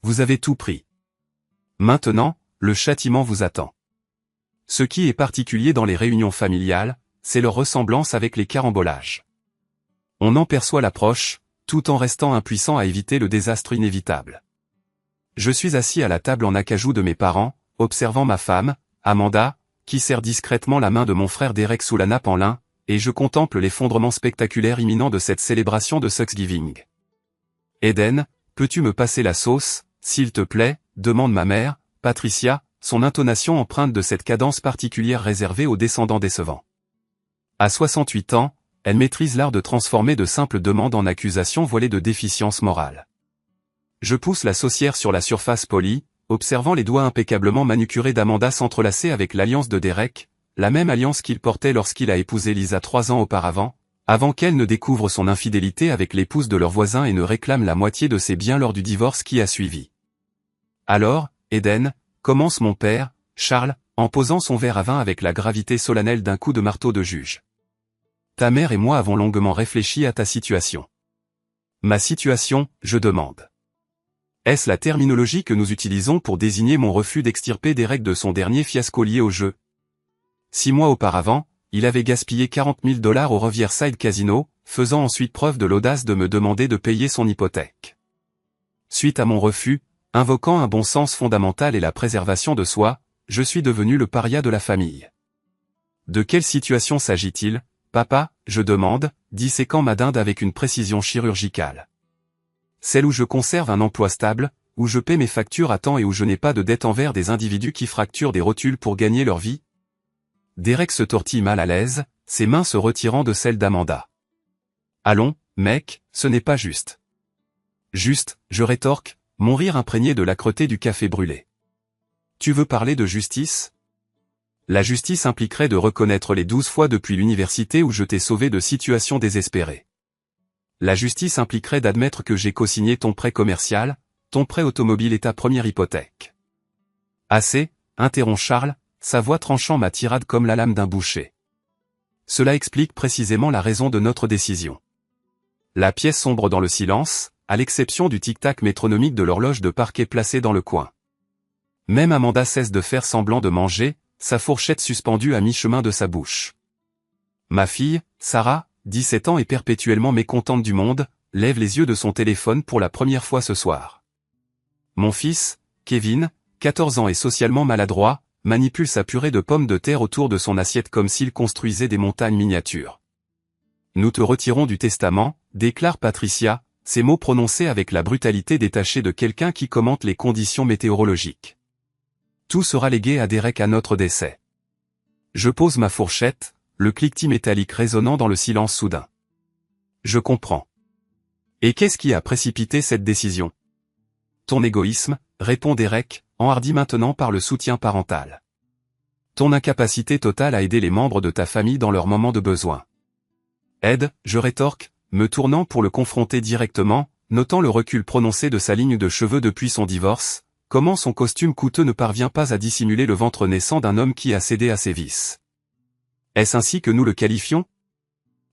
Vous avez tout pris. Maintenant, le châtiment vous attend. Ce qui est particulier dans les réunions familiales, c'est leur ressemblance avec les carambolages. On en perçoit l'approche, tout en restant impuissant à éviter le désastre inévitable. Je suis assis à la table en acajou de mes parents, observant ma femme, Amanda, qui serre discrètement la main de mon frère Derek sous la nappe en lin, et je contemple l'effondrement spectaculaire imminent de cette célébration de Thanksgiving. « Eden, peux-tu me passer la sauce, s'il te plaît ?» demande ma mère, Patricia, son intonation empreinte de cette cadence particulière réservée aux descendants décevants. À 68 ans, elle maîtrise l'art de transformer de simples demandes en accusations voilées de déficience morale. Je pousse la saucière sur la surface polie, observant les doigts impeccablement manucurés d'Amanda s'entrelacer avec l'alliance de Derek, la même alliance qu'il portait lorsqu'il a épousé Lisa 3 ans auparavant, avant qu'elle ne découvre son infidélité avec l'épouse de leur voisin et ne réclame la moitié de ses biens lors du divorce qui a suivi. Alors, Eden, commence mon père, Charles, en posant son verre à vin avec la gravité solennelle d'un coup de marteau de juge. Ta mère et moi avons longuement réfléchi à ta situation. Ma situation, je demande. Est-ce la terminologie que nous utilisons pour désigner mon refus d'extirper Derek de son dernier fiasco lié au jeu? 6 mois auparavant, il avait gaspillé $40 000 au Riverside Casino, faisant ensuite preuve de l'audace de me demander de payer son hypothèque. Suite à mon refus, invoquant un bon sens fondamental et la préservation de soi, je suis devenu le paria de la famille. De quelle situation s'agit-il, papa, je demande, disséquant ma dinde avec une précision chirurgicale. Celle où je conserve un emploi stable, où je paie mes factures à temps et où je n'ai pas de dette envers des individus qui fracturent des rotules pour gagner leur vie? Derek se tortille mal à l'aise, ses mains se retirant de celles d'Amanda. Allons, mec, ce n'est pas juste. Juste, je rétorque, mon rire imprégné de l'âcreté du café brûlé. Tu veux parler de justice? La justice impliquerait de reconnaître les 12 fois depuis l'université où je t'ai sauvé de situations désespérées. La justice impliquerait d'admettre que j'ai co-signé ton prêt commercial, ton prêt automobile et ta première hypothèque. Assez, interrompt Charles, sa voix tranchant ma tirade comme la lame d'un boucher. Cela explique précisément la raison de notre décision. La pièce sombre dans le silence, à l'exception du tic-tac métronomique de l'horloge de parquet placée dans le coin. Même Amanda cesse de faire semblant de manger, sa fourchette suspendue à mi-chemin de sa bouche. Ma fille, Sarah, 17 ans et perpétuellement mécontente du monde, lève les yeux de son téléphone pour la première fois ce soir. Mon fils, Kevin, 14 ans et socialement maladroit, manipule sa purée de pommes de terre autour de son assiette comme s'il construisait des montagnes miniatures. Nous te retirons du testament, déclare Patricia, ces mots prononcés avec la brutalité détachée de quelqu'un qui commente les conditions météorologiques. Tout sera légué à Derek à notre décès. Je pose ma fourchette, le cliquetis métallique résonnant dans le silence soudain. Je comprends. Et qu'est-ce qui a précipité cette décision? Ton égoïsme, répond Derek, enhardi maintenant par le soutien parental. Ton incapacité totale à aider les membres de ta famille dans leurs moments de besoin. Ed, je rétorque, me tournant pour le confronter directement, notant le recul prononcé de sa ligne de cheveux depuis son divorce, comment son costume coûteux ne parvient pas à dissimuler le ventre naissant d'un homme qui a cédé à ses vices. Est-ce ainsi que nous le qualifions?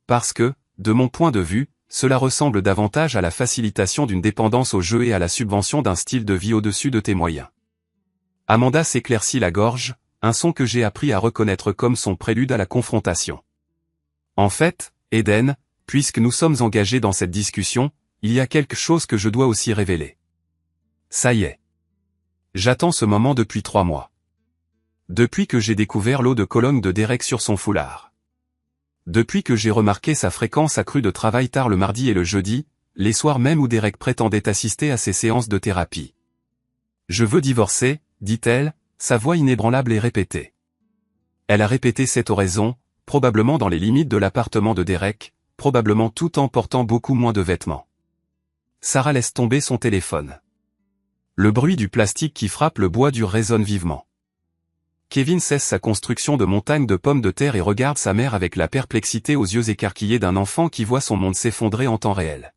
Parce que, de mon point de vue, cela ressemble davantage à la facilitation d'une dépendance au jeu et à la subvention d'un style de vie au-dessus de tes moyens. Amanda s'éclaircit la gorge, un son que j'ai appris à reconnaître comme son prélude à la confrontation. En fait, Eden, puisque nous sommes engagés dans cette discussion, il y a quelque chose que je dois aussi révéler. Ça y est. J'attends ce moment depuis 3 mois. Depuis que j'ai découvert l'eau de Cologne de Derek sur son foulard. Depuis que j'ai remarqué sa fréquence accrue de travail tard le mardi et le jeudi, les soirs même où Derek prétendait assister à ses séances de thérapie. Je veux divorcer, dit-elle, sa voix inébranlable et répétée. Elle a répété cette oraison, probablement dans les limites de l'appartement de Derek, probablement tout en portant beaucoup moins de vêtements. Sarah laisse tomber son téléphone. Le bruit du plastique qui frappe le bois dur résonne vivement. Kevin cesse sa construction de montagne de pommes de terre et regarde sa mère avec la perplexité aux yeux écarquillés d'un enfant qui voit son monde s'effondrer en temps réel.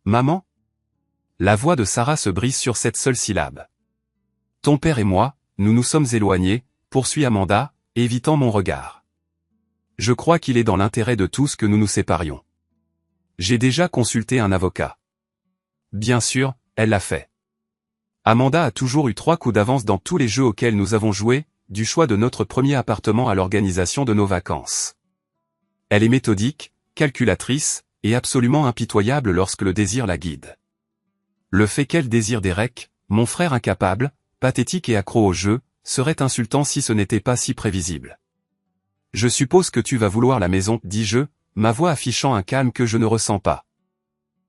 Maman? La voix de Sarah se brise sur cette seule syllabe. Ton père et moi, nous nous sommes éloignés, poursuit Amanda, évitant mon regard. Je crois qu'il est dans l'intérêt de tous que nous nous séparions. J'ai déjà consulté un avocat. Bien sûr, elle l'a fait. Amanda a toujours eu 3 coups d'avance dans tous les jeux auxquels nous avons joué, du choix de notre premier appartement à l'organisation de nos vacances. Elle est méthodique, calculatrice, et absolument impitoyable lorsque le désir la guide. Le fait qu'elle désire Derek, mon frère incapable, pathétique et accro au jeu, serait insultant si ce n'était pas si prévisible. Je suppose que tu vas vouloir la maison, dis-je, ma voix affichant un calme que je ne ressens pas.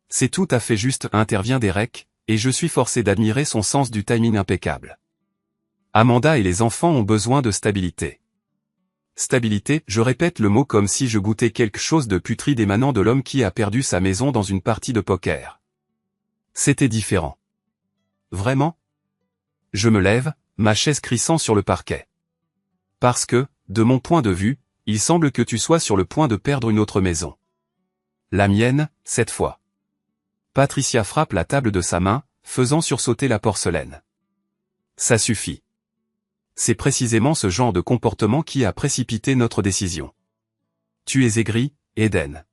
C'est tout à fait juste, intervient Derek, et je suis forcé d'admirer son sens du timing impeccable. Amanda et les enfants ont besoin de stabilité. Stabilité, je répète le mot comme si je goûtais quelque chose de putride émanant de l'homme qui a perdu sa maison dans une partie de poker. C'était différent. Vraiment? Je me lève, ma chaise crissant sur le parquet. Parce que, de mon point de vue, il semble que tu sois sur le point de perdre une autre maison. La mienne, cette fois. Patricia frappe la table de sa main, faisant sursauter la porcelaine. Ça suffit. C'est précisément ce genre de comportement qui a précipité notre décision. Tu es aigri, Eden.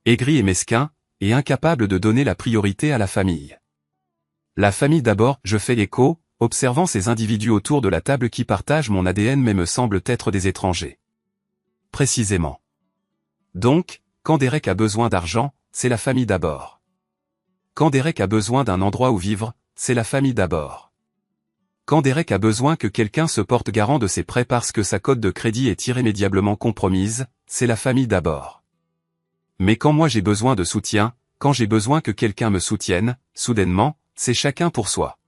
Aigri et mesquin, et incapable de donner la priorité à la famille. La famille d'abord, je fais l'écho, observant ces individus autour de la table qui partagent mon ADN mais me semblent être des étrangers. Précisément. Donc, quand Derek a besoin d'argent, c'est la famille d'abord. Quand Derek a besoin d'un endroit où vivre, c'est la famille d'abord. Quand Derek a besoin que quelqu'un se porte garant de ses prêts parce que sa cote de crédit est irrémédiablement compromise, c'est la famille d'abord. Mais quand moi j'ai besoin de soutien, quand j'ai besoin que quelqu'un me soutienne, soudainement, c'est chacun pour soi.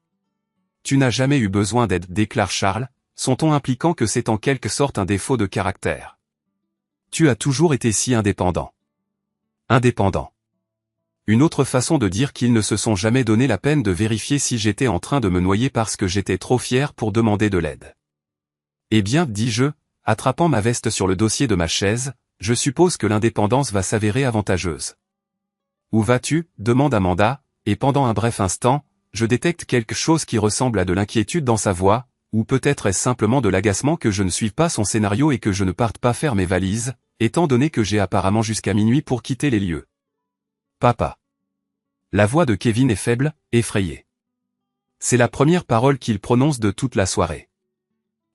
Tu n'as jamais eu besoin d'aide, déclare Charles, son ton impliquant que c'est en quelque sorte un défaut de caractère. Tu as toujours été si indépendant. Indépendant. Une autre façon de dire qu'ils ne se sont jamais donné la peine de vérifier si j'étais en train de me noyer parce que j'étais trop fier pour demander de l'aide. Eh bien, dis-je, attrapant ma veste sur le dossier de ma chaise, je suppose que l'indépendance va s'avérer avantageuse. Où vas-tu? Demande Amanda, et pendant un bref instant, je détecte quelque chose qui ressemble à de l'inquiétude dans sa voix, ou peut-être est-ce simplement de l'agacement que je ne suive pas son scénario et que je ne parte pas faire mes valises, étant donné que j'ai apparemment jusqu'à minuit pour quitter les lieux. Papa. La voix de Kevin est faible, effrayée. C'est la première parole qu'il prononce de toute la soirée.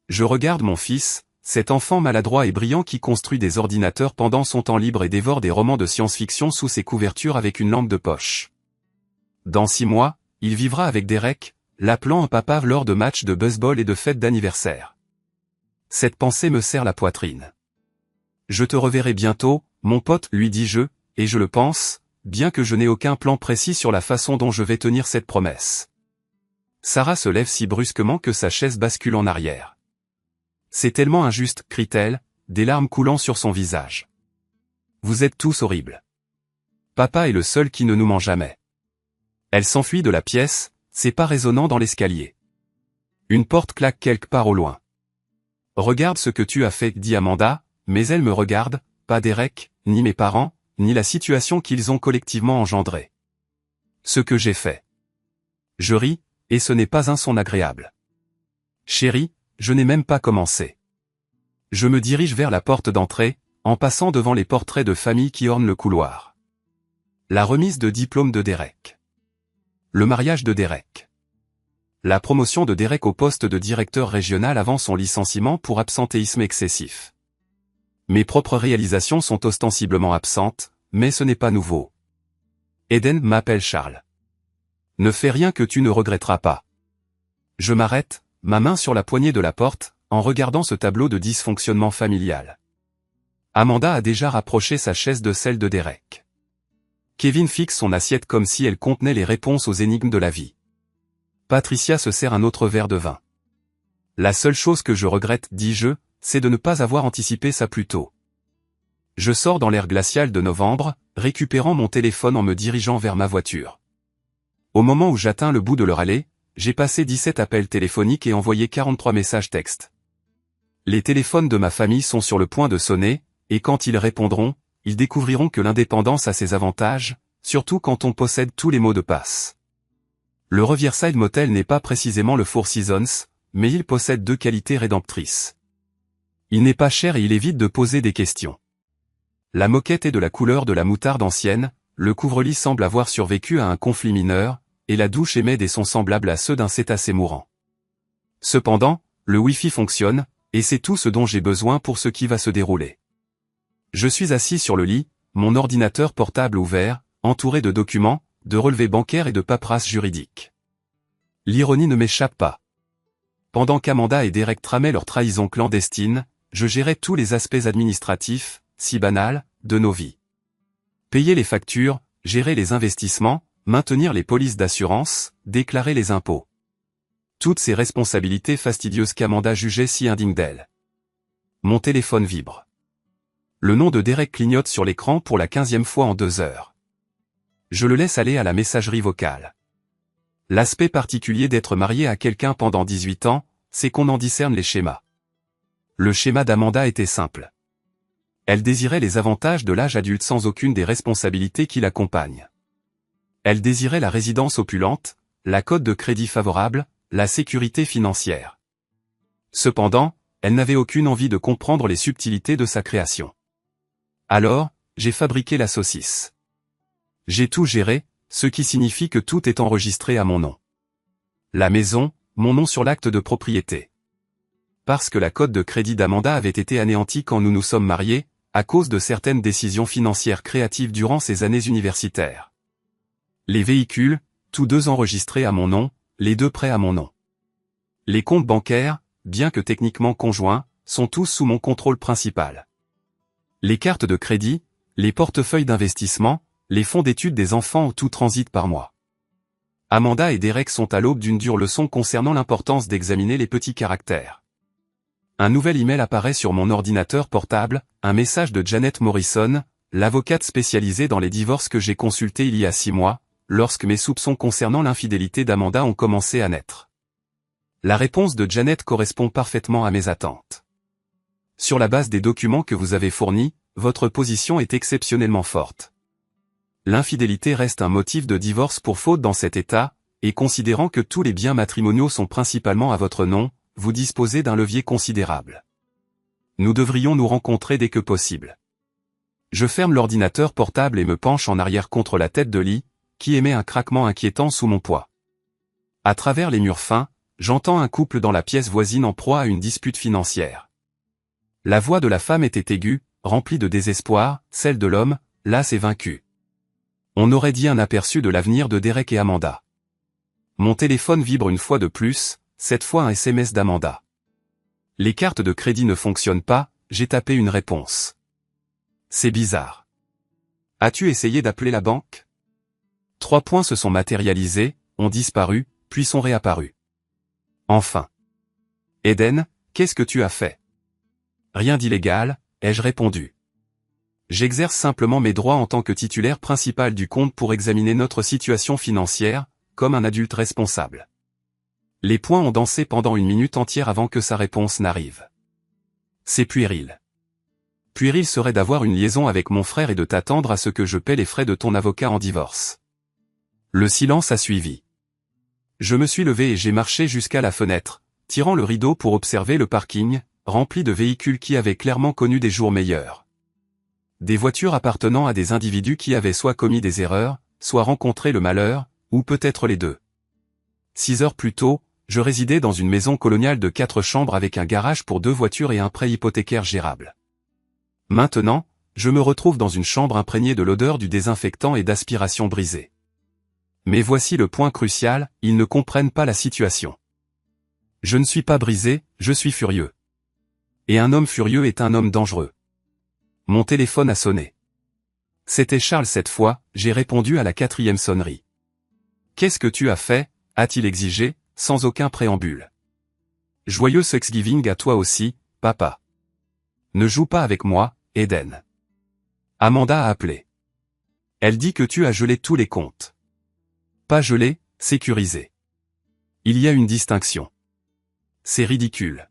Je regarde mon fils, cet enfant maladroit et brillant qui construit des ordinateurs pendant son temps libre et dévore des romans de science-fiction sous ses couvertures avec une lampe de poche. Dans 6 mois, il vivra avec Derek, l'appelant un papa lors de matchs de baseball et de fêtes d'anniversaire. Cette pensée me serre la poitrine. Je te reverrai bientôt, mon pote, lui dis-je, et je le pense, bien que je n'ai aucun plan précis sur la façon dont je vais tenir cette promesse. Sarah se lève si brusquement que sa chaise bascule en arrière. C'est tellement injuste, crie-t-elle, des larmes coulant sur son visage. Vous êtes tous horribles. Papa est le seul qui ne nous ment jamais. Elle s'enfuit de la pièce, ses pas résonnant dans l'escalier. Une porte claque quelque part au loin. Regarde ce que tu as fait, dit Amanda, mais elle me regarde, pas Derek, ni mes parents, ni la situation qu'ils ont collectivement engendrée. Ce que j'ai fait. Je ris, et ce n'est pas un son agréable. Chérie, je n'ai même pas commencé. Je me dirige vers la porte d'entrée, en passant devant les portraits de famille qui ornent le couloir. La remise de diplôme de Derek. Le mariage de Derek. La promotion de Derek au poste de directeur régional avant son licenciement pour absentéisme excessif. Mes propres réalisations sont ostensiblement absentes, mais ce n'est pas nouveau. Eden, m'appelle Charles. Ne fais rien que tu ne regretteras pas. Je m'arrête, ma main sur la poignée de la porte, en regardant ce tableau de dysfonctionnement familial. Amanda a déjà rapproché sa chaise de celle de Derek. Kevin fixe son assiette comme si elle contenait les réponses aux énigmes de la vie. Patricia se sert un autre verre de vin. La seule chose que je regrette, dis-je, c'est de ne pas avoir anticipé ça plus tôt. Je sors dans l'air glacial de novembre, récupérant mon téléphone en me dirigeant vers ma voiture. Au moment où j'atteins le bout de leur allée, j'ai passé 17 appels téléphoniques et envoyé 43 messages textes. Les téléphones de ma famille sont sur le point de sonner, et quand ils répondront, ils découvriront que l'indépendance a ses avantages, surtout quand on possède tous les mots de passe. Le Riverside Motel n'est pas précisément le Four Seasons, mais il possède 2 qualités rédemptrices. Il n'est pas cher et il évite de poser des questions. La moquette est de la couleur de la moutarde ancienne, le couvre-lit semble avoir survécu à un conflit mineur, et la douche émet des sons semblables à ceux d'un cétacé mourant. Cependant, le Wi-Fi fonctionne, et c'est tout ce dont j'ai besoin pour ce qui va se dérouler. Je suis assis sur le lit, mon ordinateur portable ouvert, entouré de documents, de relevés bancaires et de paperasse juridique. L'ironie ne m'échappe pas. Pendant qu'Amanda et Derek tramaient leur trahison clandestine, je gérais tous les aspects administratifs, si banals, de nos vies. Payer les factures, gérer les investissements, maintenir les polices d'assurance, déclarer les impôts. Toutes ces responsabilités fastidieuses qu'Amanda jugeait si indignes d'elle. Mon téléphone vibre. Le nom de Derek clignote sur l'écran pour la 15e fois en 2 heures. Je le laisse aller à la messagerie vocale. L'aspect particulier d'être marié à quelqu'un pendant 18 ans, c'est qu'on en discerne les schémas. Le schéma d'Amanda était simple. Elle désirait les avantages de l'âge adulte sans aucune des responsabilités qui l'accompagnent. Elle désirait la résidence opulente, la cote de crédit favorable, la sécurité financière. Cependant, elle n'avait aucune envie de comprendre les subtilités de sa création. Alors, j'ai fabriqué la saucisse. J'ai tout géré, ce qui signifie que tout est enregistré à mon nom. La maison, mon nom sur l'acte de propriété. Parce que la cote de crédit d'Amanda avait été anéantie quand nous nous sommes mariés, à cause de certaines décisions financières créatives durant ses années universitaires. Les véhicules, tous deux enregistrés à mon nom, les 2 prêts à mon nom. Les comptes bancaires, bien que techniquement conjoints, sont tous sous mon contrôle principal. Les cartes de crédit, les portefeuilles d'investissement, les fonds d'études des enfants, tout transite par moi. Amanda et Derek sont à l'aube d'une dure leçon concernant l'importance d'examiner les petits caractères. Un nouvel email apparaît sur mon ordinateur portable, un message de Janet Morrison, l'avocate spécialisée dans les divorces que j'ai consultée il y a 6 mois, lorsque mes soupçons concernant l'infidélité d'Amanda ont commencé à naître. La réponse de Janet correspond parfaitement à mes attentes. Sur la base des documents que vous avez fournis, votre position est exceptionnellement forte. L'infidélité reste un motif de divorce pour faute dans cet État, et considérant que tous les biens matrimoniaux sont principalement à votre nom, vous disposez d'un levier considérable. Nous devrions nous rencontrer dès que possible. Je ferme l'ordinateur portable et me penche en arrière contre la tête de lit, qui émet un craquement inquiétant sous mon poids. À travers les murs fins, j'entends un couple dans la pièce voisine en proie à une dispute financière. La voix de la femme était aiguë, remplie de désespoir, celle de l'homme, las et vaincu. On aurait dit un aperçu de l'avenir de Derek et Amanda. Mon téléphone vibre une fois de plus, cette fois un SMS d'Amanda. Les cartes de crédit ne fonctionnent pas, j'ai tapé une réponse. C'est bizarre. As-tu essayé d'appeler la banque? 3 points se sont matérialisés, ont disparu, puis sont réapparus. Enfin. Eden, qu'est-ce que tu as fait? Rien d'illégal, ai-je répondu. J'exerce simplement mes droits en tant que titulaire principal du compte pour examiner notre situation financière, comme un adulte responsable. Les points ont dansé pendant 1 minute entière avant que sa réponse n'arrive. C'est puéril. Puéril serait d'avoir une liaison avec mon frère et de t'attendre à ce que je paie les frais de ton avocat en divorce. Le silence a suivi. Je me suis levé et j'ai marché jusqu'à la fenêtre, tirant le rideau pour observer le parking, rempli de véhicules qui avaient clairement connu des jours meilleurs. Des voitures appartenant à des individus qui avaient soit commis des erreurs, soit rencontré le malheur, ou peut-être les deux. 6 heures plus tôt, je résidais dans une maison coloniale de 4 chambres avec un garage pour 2 voitures et un prêt hypothécaire gérable. Maintenant, je me retrouve dans une chambre imprégnée de l'odeur du désinfectant et d'aspiration brisée. Mais voici le point crucial, ils ne comprennent pas la situation. Je ne suis pas brisé, je suis furieux. Et un homme furieux est un homme dangereux. Mon téléphone a sonné. C'était Charles cette fois, j'ai répondu à la 4e sonnerie. Qu'est-ce que tu as fait, a-t-il exigé, sans aucun préambule. Joyeux Thanksgiving à toi aussi, papa. Ne joue pas avec moi, Eden. Amanda a appelé. Elle dit que tu as gelé tous les comptes. Pas gelé, sécurisé. Il y a une distinction. C'est ridicule.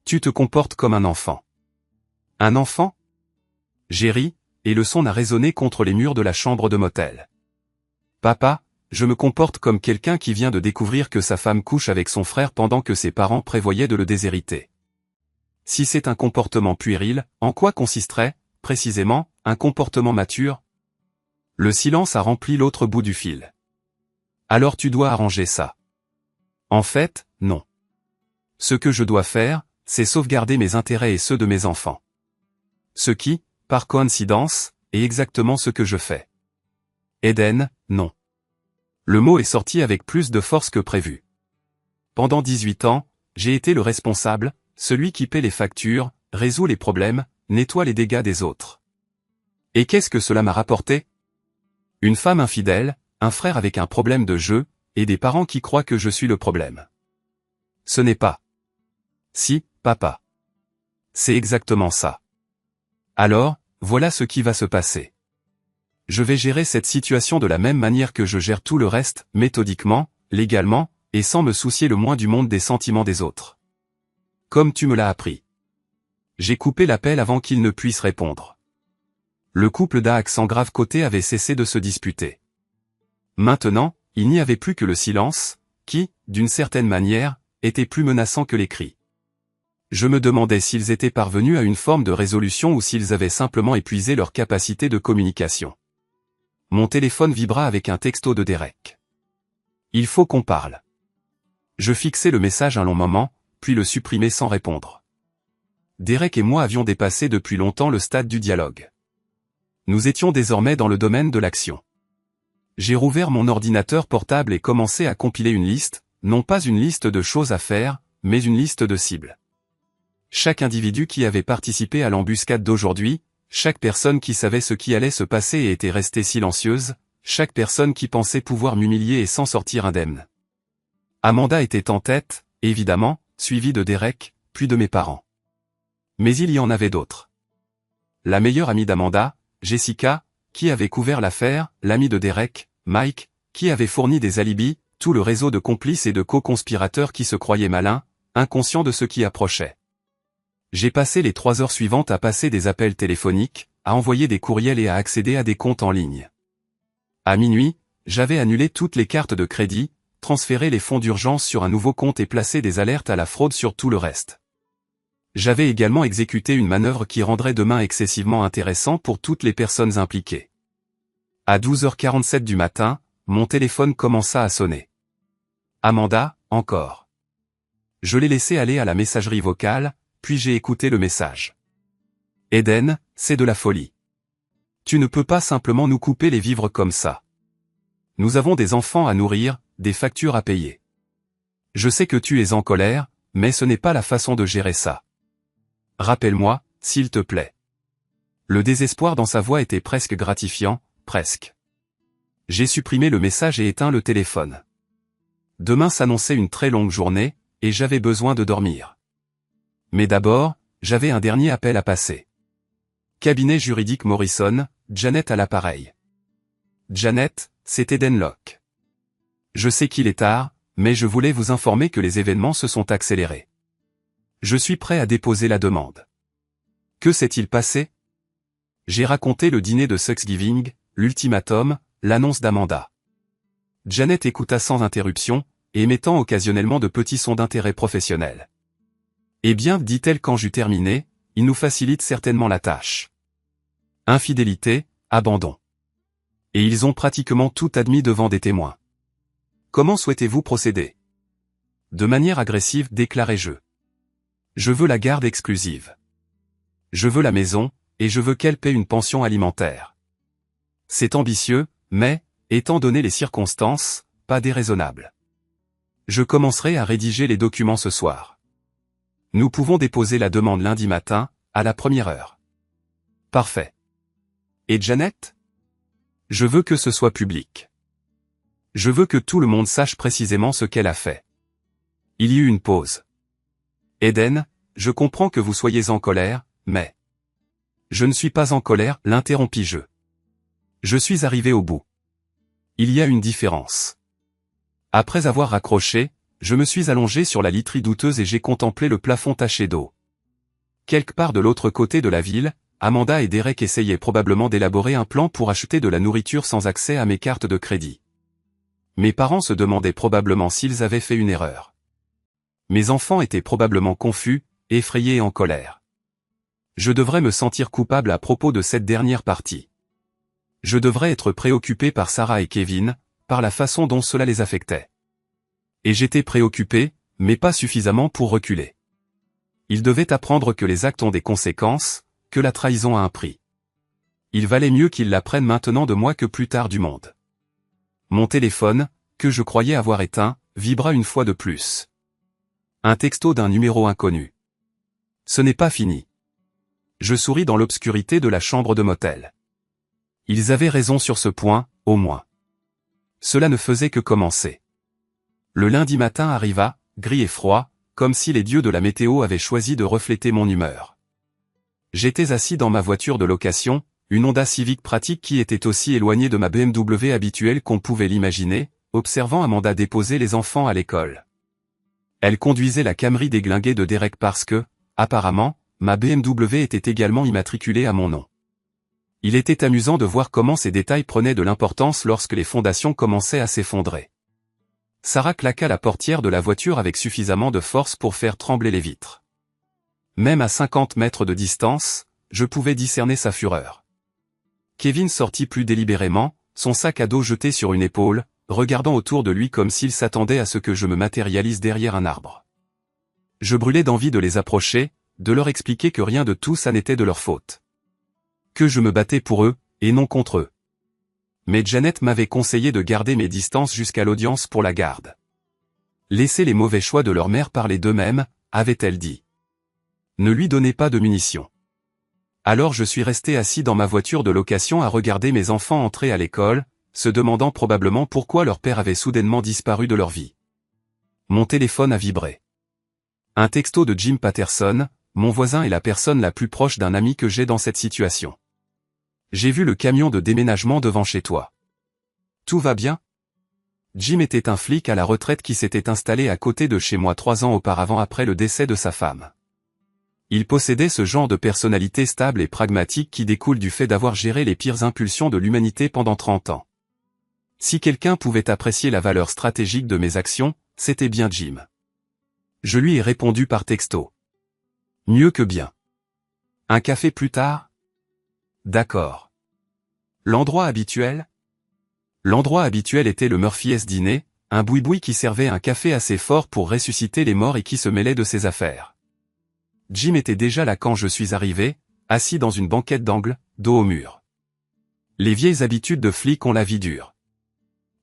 Tu te comportes comme un enfant. Un enfant? J'ai ri, et le son a résonné contre les murs de la chambre de motel. Papa, je me comporte comme quelqu'un qui vient de découvrir que sa femme couche avec son frère pendant que ses parents prévoyaient de le déshériter. Si c'est un comportement puéril, en quoi consisterait, précisément, un comportement mature? Le silence a rempli l'autre bout du fil. Alors tu dois arranger ça. En fait, non. Ce que je dois faire, c'est sauvegarder mes intérêts et ceux de mes enfants. Ce qui, par coïncidence, est exactement ce que je fais. Eden, non. Le mot est sorti avec plus de force que prévu. Pendant 18 ans, j'ai été le responsable, celui qui paie les factures, résout les problèmes, nettoie les dégâts des autres. Et qu'est-ce que cela m'a rapporté? Une femme infidèle, un frère avec un problème de jeu, et des parents qui croient que je suis le problème. Ce n'est pas. Si, papa. C'est exactement ça. Alors, voilà ce qui va se passer. Je vais gérer cette situation de la même manière que je gère tout le reste, méthodiquement, légalement, et sans me soucier le moins du monde des sentiments des autres. Comme tu me l'as appris. J'ai coupé l'appel avant qu'il ne puisse répondre. Le couple d'Aak sans grave côté avait cessé de se disputer. Maintenant, il n'y avait plus que le silence, qui, d'une certaine manière, était plus menaçant que les cris. Je me demandais s'ils étaient parvenus à une forme de résolution ou s'ils avaient simplement épuisé leur capacité de communication. Mon téléphone vibra avec un texto de Derek. Il faut qu'on parle. Je fixai le message un long moment, puis le supprimai sans répondre. Derek et moi avions dépassé depuis longtemps le stade du dialogue. Nous étions désormais dans le domaine de l'action. J'ai rouvert mon ordinateur portable et commencé à compiler une liste, non pas une liste de choses à faire, mais une liste de cibles. Chaque individu qui avait participé à l'embuscade d'aujourd'hui, chaque personne qui savait ce qui allait se passer et était restée silencieuse, chaque personne qui pensait pouvoir m'humilier et s'en sortir indemne. Amanda était en tête, évidemment, suivie de Derek, puis de mes parents. Mais il y en avait d'autres. La meilleure amie d'Amanda, Jessica, qui avait couvert l'affaire, l'ami de Derek, Mike, qui avait fourni des alibis, tout le réseau de complices et de co-conspirateurs qui se croyaient malins, inconscients de ce qui approchait. J'ai passé les 3 heures suivantes à passer des appels téléphoniques, à envoyer des courriels et à accéder à des comptes en ligne. À minuit, j'avais annulé toutes les cartes de crédit, transféré les fonds d'urgence sur un nouveau compte et placé des alertes à la fraude sur tout le reste. J'avais également exécuté une manœuvre qui rendrait demain excessivement intéressant pour toutes les personnes impliquées. À 12h47 du matin, mon téléphone commença à sonner. Amanda, encore. Je l'ai laissé aller à la messagerie vocale, puis j'ai écouté le message. Eden, c'est de la folie. Tu ne peux pas simplement nous couper les vivres comme ça. Nous avons des enfants à nourrir, des factures à payer. Je sais que tu es en colère, mais ce n'est pas la façon de gérer ça. Rappelle-moi, s'il te plaît. Le désespoir dans sa voix était presque gratifiant, presque. J'ai supprimé le message et éteint le téléphone. Demain s'annonçait une très longue journée, et j'avais besoin de dormir. Mais d'abord, j'avais un dernier appel à passer. Cabinet juridique Morrison, Janet à l'appareil. Janet, c'est Eden Locke. Je sais qu'il est tard, mais je voulais vous informer que les événements se sont accélérés. Je suis prêt à déposer la demande. Que s'est-il passé? J'ai raconté le dîner de Thanksgiving, l'ultimatum, l'annonce d'Amanda. Janet écouta sans interruption, émettant occasionnellement de petits sons d'intérêt professionnel. Eh bien, dit-elle quand j'eus terminé, il nous facilite certainement la tâche. Infidélité, abandon. Et ils ont pratiquement tout admis devant des témoins. Comment souhaitez-vous procéder? De manière agressive, déclarai-je. Je veux la garde exclusive. Je veux la maison, et je veux qu'elle paie une pension alimentaire. C'est ambitieux, mais, étant donné les circonstances, pas déraisonnable. Je commencerai à rédiger les documents ce soir. Nous pouvons déposer la demande lundi matin, à la 1re heure. Parfait. Et Janet? Je veux que ce soit public. Je veux que tout le monde sache précisément ce qu'elle a fait. Il y eut une pause. Eden, je comprends que vous soyez en colère, mais... Je ne suis pas en colère, l'interrompis-je. Je suis arrivé au bout. Il y a une différence. Après avoir raccroché, je me suis allongé sur la literie douteuse et j'ai contemplé le plafond taché d'eau. Quelque part de l'autre côté de la ville, Amanda et Derek essayaient probablement d'élaborer un plan pour acheter de la nourriture sans accès à mes cartes de crédit. Mes parents se demandaient probablement s'ils avaient fait une erreur. Mes enfants étaient probablement confus, effrayés et en colère. Je devrais me sentir coupable à propos de cette dernière partie. Je devrais être préoccupé par Sarah et Kevin, par la façon dont cela les affectait. Et j'étais préoccupé, mais pas suffisamment pour reculer. Ils devaient apprendre que les actes ont des conséquences, que la trahison a un prix. Il valait mieux qu'ils l'apprennent maintenant de moi que plus tard du monde. Mon téléphone, que je croyais avoir éteint, vibra une fois de plus. Un texto d'un numéro inconnu. Ce n'est pas fini. Je souris dans l'obscurité de la chambre de motel. Ils avaient raison sur ce point, au moins. Cela ne faisait que commencer. Le lundi matin arriva, gris et froid, comme si les dieux de la météo avaient choisi de refléter mon humeur. J'étais assis dans ma voiture de location, une Honda Civic pratique qui était aussi éloignée de ma BMW habituelle qu'on pouvait l'imaginer, observant Amanda déposer les enfants à l'école. Elle conduisait la Camry déglinguée de Derek parce que, apparemment, ma BMW était également immatriculée à mon nom. Il était amusant de voir comment ces détails prenaient de l'importance lorsque les fondations commençaient à s'effondrer. Sarah claqua la portière de la voiture avec suffisamment de force pour faire trembler les vitres. Même à 50 mètres de distance, je pouvais discerner sa fureur. Kevin sortit plus délibérément, son sac à dos jeté sur une épaule, regardant autour de lui comme s'il s'attendait à ce que je me matérialise derrière un arbre. Je brûlais d'envie de les approcher, de leur expliquer que rien de tout ça n'était de leur faute. Que je me battais pour eux, et non contre eux. Mais Janet m'avait conseillé de garder mes distances jusqu'à l'audience pour la garde. Laissez les mauvais choix de leur mère parler d'eux-mêmes, avait-elle dit. Ne lui donnez pas de munitions. Alors je suis resté assis dans ma voiture de location à regarder mes enfants entrer à l'école, se demandant probablement pourquoi leur père avait soudainement disparu de leur vie. Mon téléphone a vibré. Un texto de Jim Patterson, mon voisin est la personne la plus proche d'un ami que j'ai dans cette situation. J'ai vu le camion de déménagement devant chez toi. Tout va bien? Jim était un flic à la retraite qui s'était installé à côté de chez moi 3 ans auparavant après le décès de sa femme. Il possédait ce genre de personnalité stable et pragmatique qui découle du fait d'avoir géré les pires impulsions de l'humanité pendant 30 ans. Si quelqu'un pouvait apprécier la valeur stratégique de mes actions, c'était bien Jim. Je lui ai répondu par texto. Mieux que bien. Un café plus tard? D'accord. L'endroit habituel? L'endroit habituel était le Murphy's Diner, un boui-boui qui servait un café assez fort pour ressusciter les morts et qui se mêlait de ses affaires. Jim était déjà là quand je suis arrivé, assis dans une banquette d'angle, dos au mur. Les vieilles habitudes de flic ont la vie dure.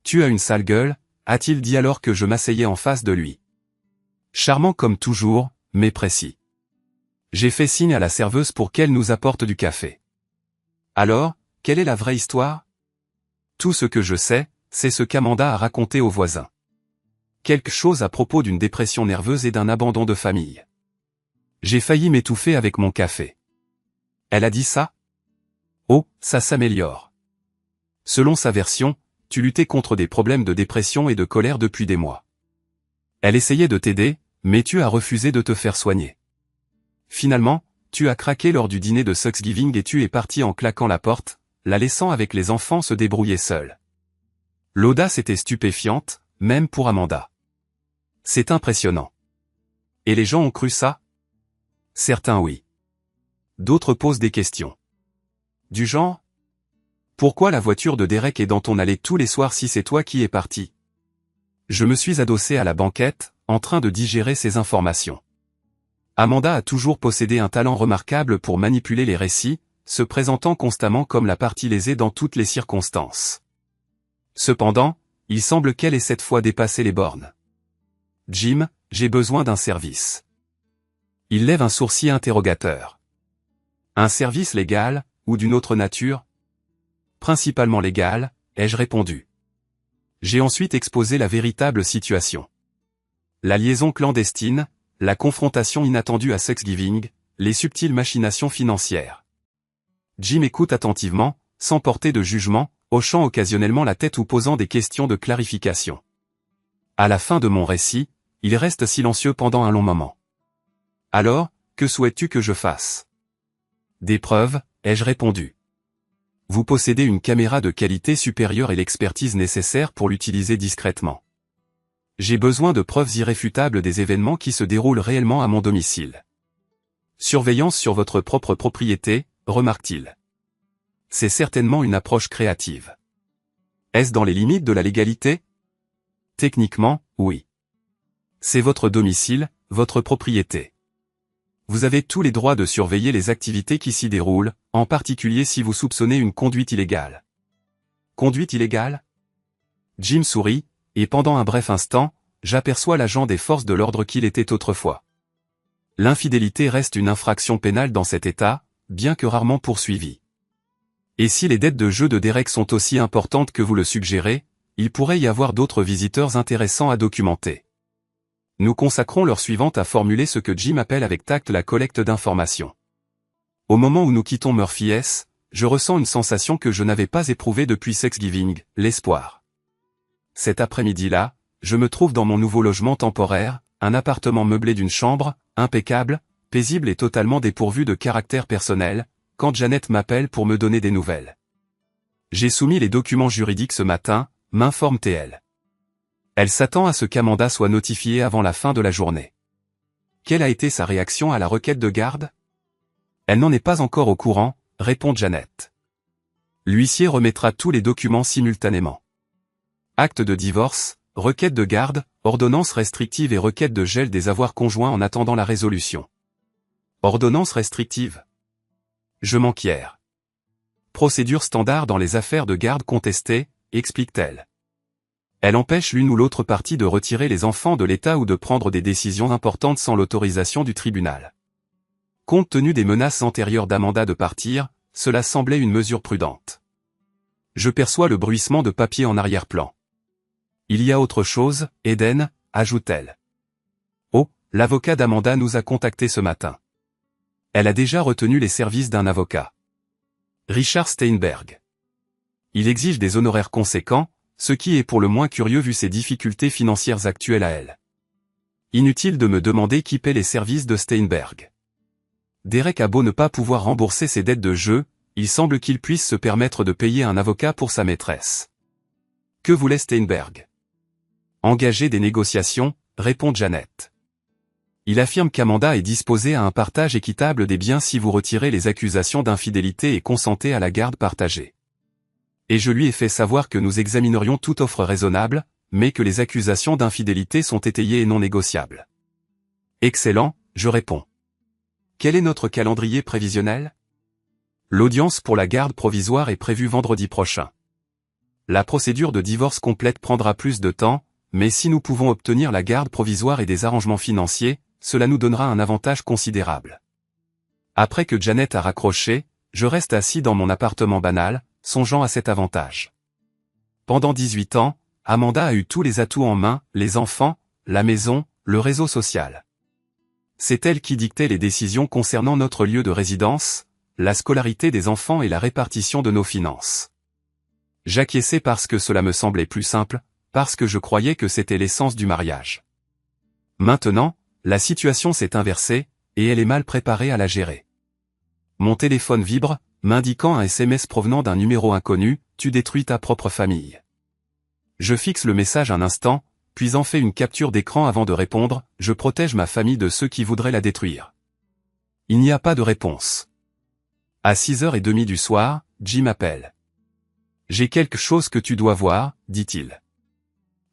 Tu as une sale gueule, a-t-il dit alors que je m'asseyais en face de lui. Charmant comme toujours, mais précis. J'ai fait signe à la serveuse pour qu'elle nous apporte du café. Alors, quelle est la vraie histoire? Tout ce que je sais, c'est ce qu'Amanda a raconté aux voisins. Quelque chose à propos d'une dépression nerveuse et d'un abandon de famille. J'ai failli m'étouffer avec mon café. Elle a dit ça? Oh, ça s'améliore. Selon sa version, tu luttais contre des problèmes de dépression et de colère depuis des mois. Elle essayait de t'aider, mais tu as refusé de te faire soigner. Finalement, tu as craqué lors du dîner de Thanksgiving et tu es parti en claquant la porte, la laissant avec les enfants se débrouiller seuls. L'audace était stupéfiante, même pour Amanda. C'est impressionnant. Et les gens ont cru ça? Certains oui. D'autres posent des questions. Du genre? Pourquoi la voiture de Derek est dans ton allée tous les soirs si c'est toi qui es parti? Je me suis adossé à la banquette, en train de digérer ces informations. Amanda a toujours possédé un talent remarquable pour manipuler les récits, se présentant constamment comme la partie lésée dans toutes les circonstances. Cependant, il semble qu'elle ait cette fois dépassé les bornes. Jim, j'ai besoin d'un service. Il lève un sourcil interrogateur. Un service légal, ou d'une autre nature? Principalement légal, ai-je répondu. J'ai ensuite exposé la véritable situation. La liaison clandestine, la confrontation inattendue à Thanksgiving, les subtiles machinations financières. Jim écoute attentivement, sans porter de jugement, hochant occasionnellement la tête ou posant des questions de clarification. À la fin de mon récit, il reste silencieux pendant un long moment. Alors, que souhaites-tu que je fasse? Des preuves, ai-je répondu. Vous possédez une caméra de qualité supérieure et l'expertise nécessaire pour l'utiliser discrètement. J'ai besoin de preuves irréfutables des événements qui se déroulent réellement à mon domicile. Surveillance sur votre propre propriété, remarque-t-il. C'est certainement une approche créative. Est-ce dans les limites de la légalité? Techniquement, oui. C'est votre domicile, votre propriété. Vous avez tous les droits de surveiller les activités qui s'y déroulent, en particulier si vous soupçonnez une conduite illégale. Conduite illégale? Jim sourit, et pendant un bref instant, j'aperçois l'agent des forces de l'ordre qu'il était autrefois. L'infidélité reste une infraction pénale dans cet État, bien que rarement poursuivie. Et si les dettes de jeu de Derek sont aussi importantes que vous le suggérez, il pourrait y avoir d'autres visiteurs intéressants à documenter. Nous consacrons l'heure suivante à formuler ce que Jim appelle avec tact la collecte d'informations. Au moment où nous quittons Murphy S., je ressens une sensation que je n'avais pas éprouvée depuis Thanksgiving, l'espoir. Cet après-midi-là, je me trouve dans mon nouveau logement temporaire, un appartement meublé d'une chambre, impeccable, paisible et totalement dépourvu de caractère personnel, quand Janet m'appelle pour me donner des nouvelles. J'ai soumis les documents juridiques ce matin, m'informe-t-elle. Elle s'attend à ce qu'Amanda soit notifiée avant la fin de la journée. Quelle a été sa réaction à la requête de garde? Elle n'en est pas encore au courant, répond Janet. L'huissier remettra tous les documents simultanément. Acte de divorce, requête de garde, ordonnance restrictive et requête de gel des avoirs conjoints en attendant la résolution. Ordonnance restrictive. Je m'enquière. Procédure standard dans les affaires de garde contestées, explique-t-elle. Elle empêche l'une ou l'autre partie de retirer les enfants de l'État ou de prendre des décisions importantes sans l'autorisation du tribunal. Compte tenu des menaces antérieures d'Amanda de partir, cela semblait une mesure prudente. Je perçois le bruissement de papier en arrière-plan. Il y a autre chose, Eden, ajoute-t-elle. Oh, l'avocat d'Amanda nous a contactés ce matin. Elle a déjà retenu les services d'un avocat. Richard Steinberg. Il exige des honoraires conséquents, ce qui est pour le moins curieux vu ses difficultés financières actuelles à elle. Inutile de me demander qui paie les services de Steinberg. Derek a beau ne pas pouvoir rembourser ses dettes de jeu, il semble qu'il puisse se permettre de payer un avocat pour sa maîtresse. Que voulait Steinberg? Engager des négociations, répond Janet. Il affirme qu'Amanda est disposée à un partage équitable des biens si vous retirez les accusations d'infidélité et consentez à la garde partagée. Et je lui ai fait savoir que nous examinerions toute offre raisonnable, mais que les accusations d'infidélité sont étayées et non négociables. Excellent, je réponds. Quel est notre calendrier prévisionnel? L'audience pour la garde provisoire est prévue vendredi prochain. La procédure de divorce complète prendra plus de temps, mais si nous pouvons obtenir la garde provisoire et des arrangements financiers, cela nous donnera un avantage considérable. Après que Janet a raccroché, je reste assis dans mon appartement banal, songeant à cet avantage. Pendant 18 ans, Amanda a eu tous les atouts en main, les enfants, la maison, le réseau social. C'est elle qui dictait les décisions concernant notre lieu de résidence, la scolarité des enfants et la répartition de nos finances. J'acquiesçais parce que cela me semblait plus simple, parce que je croyais que c'était l'essence du mariage. Maintenant, la situation s'est inversée, et elle est mal préparée à la gérer. Mon téléphone vibre, m'indiquant un SMS provenant d'un numéro inconnu, « Tu détruis ta propre famille ». Je fixe le message un instant, puis en fais une capture d'écran avant de répondre, « Je protège ma famille de ceux qui voudraient la détruire ». Il n'y a pas de réponse. À 6h30 du soir, Jim appelle. « J'ai quelque chose que tu dois voir, dit-il. »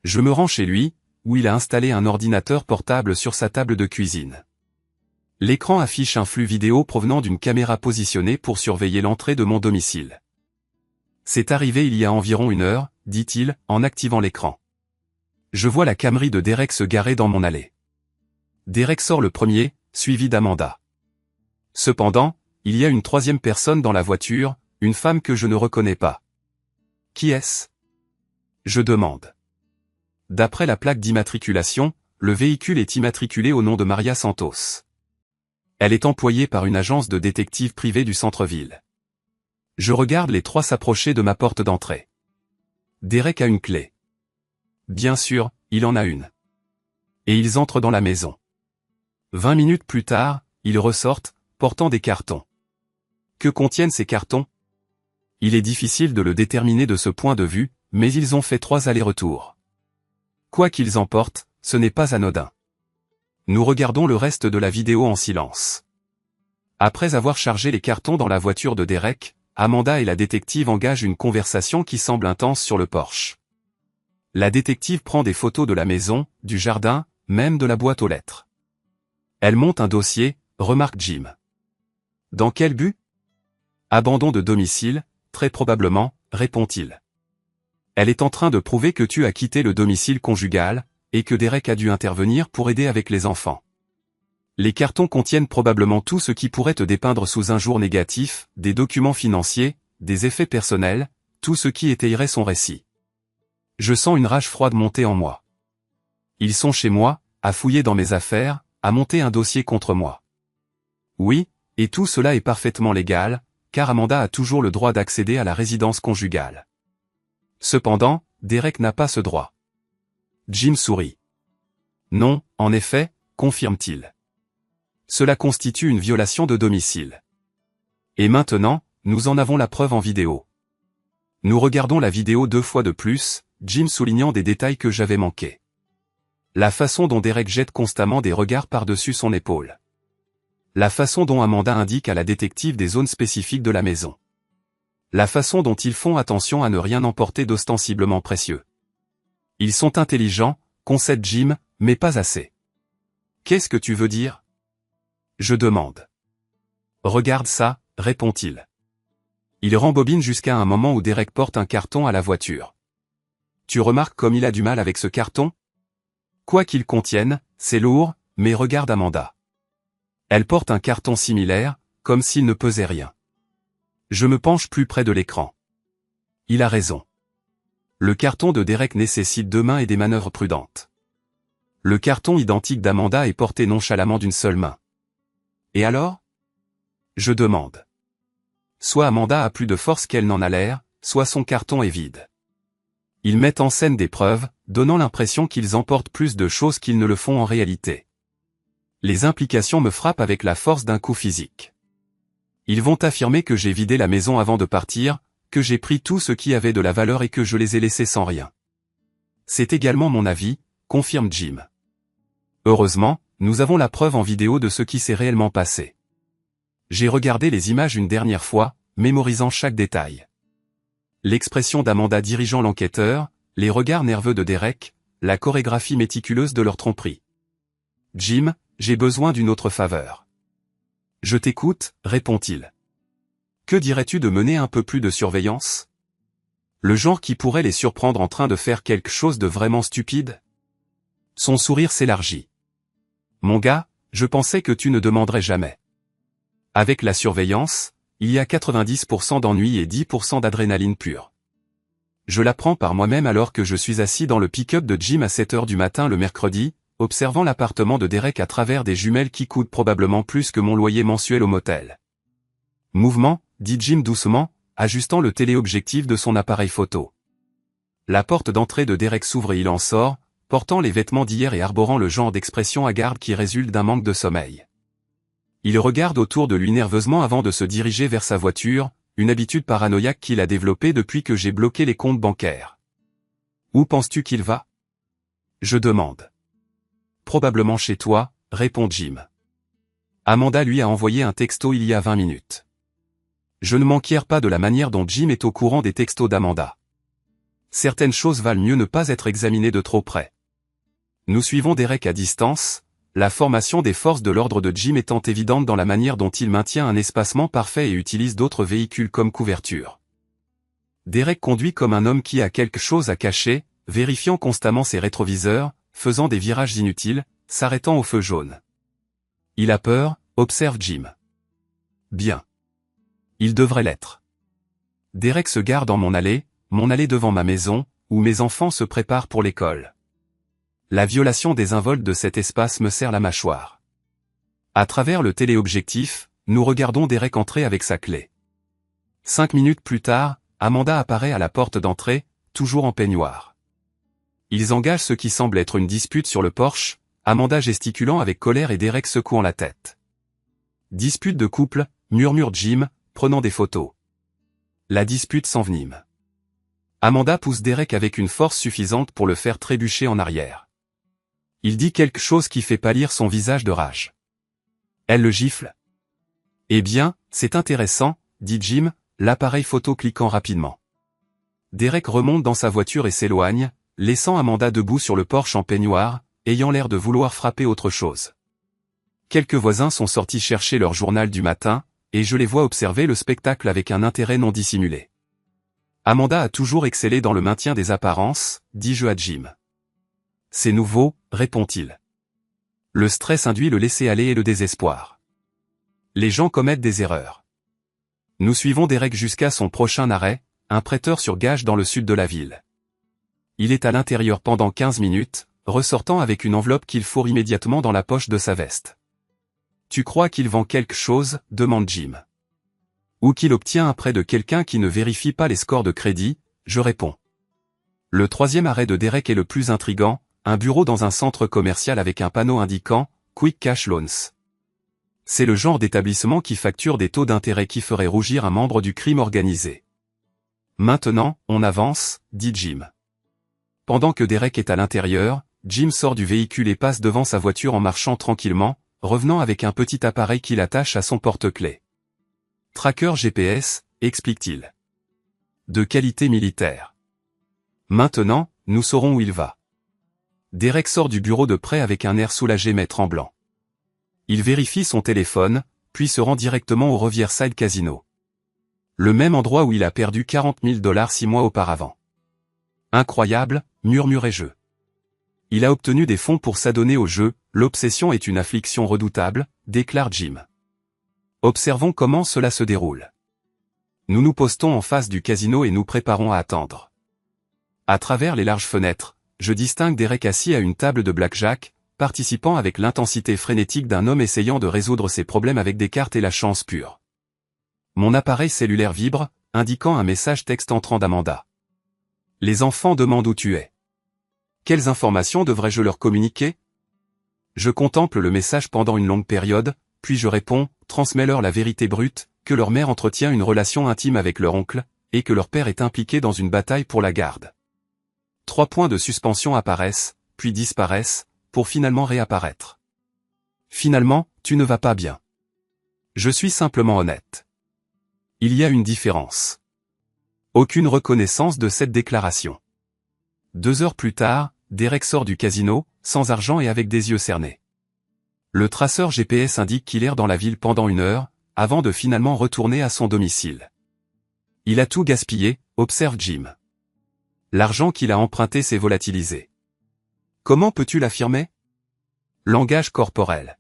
Je me rends chez lui, où il a installé un ordinateur portable sur sa table de cuisine. L'écran affiche un flux vidéo provenant d'une caméra positionnée pour surveiller l'entrée de mon domicile. C'est arrivé il y a environ 1 heure, dit-il, en activant l'écran. Je vois la Camry de Derek se garer dans mon allée. Derek sort le premier, suivi d'Amanda. Cependant, il y a une 3e personne dans la voiture, une femme que je ne reconnais pas. Qui est-ce? Je demande. D'après la plaque d'immatriculation, le véhicule est immatriculé au nom de Maria Santos. Elle est employée par une agence de détectives privée du centre-ville. Je regarde les 3 s'approcher de ma porte d'entrée. Derek a une clé. Bien sûr, il en a une. Et ils entrent dans la maison. 20 minutes plus tard, ils ressortent, portant des cartons. Que contiennent ces cartons? Il est difficile de le déterminer de ce point de vue, mais ils ont fait 3 allers-retours. Quoi qu'ils emportent, ce n'est pas anodin. Nous regardons le reste de la vidéo en silence. Après avoir chargé les cartons dans la voiture de Derek, Amanda et la détective engagent une conversation qui semble intense sur le porche. La détective prend des photos de la maison, du jardin, même de la boîte aux lettres. Elle monte un dossier, remarque Jim. Dans quel but? Abandon de domicile, très probablement, répond-il. Elle est en train de prouver que tu as quitté le domicile conjugal, et que Derek a dû intervenir pour aider avec les enfants. Les cartons contiennent probablement tout ce qui pourrait te dépeindre sous un jour négatif, des documents financiers, des effets personnels, tout ce qui étayerait son récit. Je sens une rage froide monter en moi. Ils sont chez moi, à fouiller dans mes affaires, à monter un dossier contre moi. Oui, et tout cela est parfaitement légal, car Amanda a toujours le droit d'accéder à la résidence conjugale. Cependant, Derek n'a pas ce droit. Jim sourit. Non, en effet, confirme-t-il. Cela constitue une violation de domicile. Et maintenant, nous en avons la preuve en vidéo. Nous regardons la vidéo 2 fois de plus, Jim soulignant des détails que j'avais manqués. La façon dont Derek jette constamment des regards par-dessus son épaule. La façon dont Amanda indique à la détective des zones spécifiques de la maison. La façon dont ils font attention à ne rien emporter d'ostensiblement précieux. Ils sont intelligents, concède Jim, mais pas assez. Qu'est-ce que tu veux dire? Je demande. Regarde ça, répond-il. Il rembobine jusqu'à un moment où Derek porte un carton à la voiture. Tu remarques comme il a du mal avec ce carton? Quoi qu'il contienne, c'est lourd, mais regarde Amanda. Elle porte un carton similaire, comme s'il ne pesait rien. Je me penche plus près de l'écran. Il a raison. Le carton de Derek nécessite 2 mains et des manœuvres prudentes. Le carton identique d'Amanda est porté nonchalamment d'une seule main. Et alors? Je demande. Soit Amanda a plus de force qu'elle n'en a l'air, soit son carton est vide. Ils mettent en scène des preuves, donnant l'impression qu'ils emportent plus de choses qu'ils ne le font en réalité. Les implications me frappent avec la force d'un coup physique. Ils vont affirmer que j'ai vidé la maison avant de partir, que j'ai pris tout ce qui avait de la valeur et que je les ai laissés sans rien. C'est également mon avis, confirme Jim. Heureusement, nous avons la preuve en vidéo de ce qui s'est réellement passé. J'ai regardé les images une dernière fois, mémorisant chaque détail. L'expression d'Amanda dirigeant l'enquêteur, les regards nerveux de Derek, la chorégraphie méticuleuse de leur tromperie. Jim, j'ai besoin d'une autre faveur. Je t'écoute, répond-il. Que dirais-tu de mener un peu plus de surveillance? Le genre qui pourrait les surprendre en train de faire quelque chose de vraiment stupide? Son sourire s'élargit. Mon gars, je pensais que tu ne demanderais jamais. Avec la surveillance, il y a 90% d'ennui et 10% d'adrénaline pure. Je l'apprends par moi-même alors que je suis assis dans le pick-up de Jim à 7 heures du matin le mercredi, observant l'appartement de Derek à travers des jumelles qui coûtent probablement plus que mon loyer mensuel au motel. Mouvement, dit Jim doucement, ajustant le téléobjectif de son appareil photo. La porte d'entrée de Derek s'ouvre et il en sort, portant les vêtements d'hier et arborant le genre d'expression hagarde qui résulte d'un manque de sommeil. Il regarde autour de lui nerveusement avant de se diriger vers sa voiture, une habitude paranoïaque qu'il a développée depuis que j'ai bloqué les comptes bancaires. Où penses-tu qu'il va? Je demande. Probablement chez toi, répond Jim. Amanda lui a envoyé un texto il y a 20 minutes. Je ne m'enquière pas de la manière dont Jim est au courant des textos d'Amanda. Certaines choses valent mieux ne pas être examinées de trop près. Nous suivons Derek à distance, la formation des forces de l'ordre de Jim étant évidente dans la manière dont il maintient un espacement parfait et utilise d'autres véhicules comme couverture. Derek conduit comme un homme qui a quelque chose à cacher, vérifiant constamment ses rétroviseurs, faisant des virages inutiles, s'arrêtant au feu jaune. Il a peur, observe Jim. Bien. Il devrait l'être. Derek se gare dans mon allée devant ma maison, où mes enfants se préparent pour l'école. La violation désinvolte de cet espace me serre la mâchoire. À travers le téléobjectif, nous regardons Derek entrer avec sa clé. 5 minutes plus tard, Amanda apparaît à la porte d'entrée, toujours en peignoir. Ils engagent ce qui semble être une dispute sur le porche, Amanda gesticulant avec colère et Derek secouant la tête. Dispute de couple, murmure Jim, prenant des photos. La dispute s'envenime. Amanda pousse Derek avec une force suffisante pour le faire trébucher en arrière. Il dit quelque chose qui fait pâlir son visage de rage. Elle le gifle. Eh bien, c'est intéressant, dit Jim, l'appareil photo cliquant rapidement. Derek remonte dans sa voiture et s'éloigne, laissant Amanda debout sur le porche en peignoir, ayant l'air de vouloir frapper autre chose. Quelques voisins sont sortis chercher leur journal du matin, et je les vois observer le spectacle avec un intérêt non dissimulé. Amanda a toujours excellé dans le maintien des apparences, dis-je à Jim. C'est nouveau, répond-il. Le stress induit le laisser-aller et le désespoir. Les gens commettent des erreurs. Nous suivons Derek jusqu'à son prochain arrêt, un prêteur sur gage dans le sud de la ville. Il est à l'intérieur pendant 15 minutes, ressortant avec une enveloppe qu'il fourre immédiatement dans la poche de sa veste. « Tu crois qu'il vend quelque chose ?» demande Jim. « Ou qu'il obtient un prêt de quelqu'un qui ne vérifie pas les scores de crédit ?» je réponds. Le troisième arrêt de Derek est le plus intrigant, un bureau dans un centre commercial avec un panneau indiquant « Quick Cash Loans ». C'est le genre d'établissement qui facture des taux d'intérêt qui feraient rougir un membre du crime organisé. « Maintenant, on avance », dit Jim. Pendant que Derek est à l'intérieur, Jim sort du véhicule et passe devant sa voiture en marchant tranquillement, revenant avec un petit appareil qu'il attache à son porte-clés. « Tracker GPS », explique-t-il. « De qualité militaire. Maintenant, nous saurons où il va. » Derek sort du bureau de prêt avec un air soulagé mais tremblant. Il vérifie son téléphone, puis se rend directement au Riverside Casino. Le même endroit où il a perdu 40 000 $ 6 mois auparavant. Incroyable, murmurai-je. Il a obtenu des fonds pour s'adonner au jeu, l'obsession est une affliction redoutable, déclare Jim. Observons comment cela se déroule. Nous nous postons en face du casino et nous préparons à attendre. À travers les larges fenêtres, je distingue Derek assis à une table de blackjack, participant avec l'intensité frénétique d'un homme essayant de résoudre ses problèmes avec des cartes et la chance pure. Mon appareil cellulaire vibre, indiquant un message texte entrant d'Amanda. Les enfants demandent où tu es. Quelles informations devrais-je leur communiquer? Je contemple le message pendant une longue période, puis je réponds, transmets-leur la vérité brute, que leur mère entretient une relation intime avec leur oncle, et que leur père est impliqué dans une bataille pour la garde. 3 points de suspension apparaissent, puis disparaissent, pour finalement réapparaître. Finalement, tu ne vas pas bien. Je suis simplement honnête. Il y a une différence. Aucune reconnaissance de cette déclaration. 2 heures plus tard, Derek sort du casino, sans argent et avec des yeux cernés. Le traceur GPS indique qu'il erre dans la ville pendant 1 heure, avant de finalement retourner à son domicile. Il a tout gaspillé, observe Jim. L'argent qu'il a emprunté s'est volatilisé. Comment peux-tu l'affirmer? Langage corporel.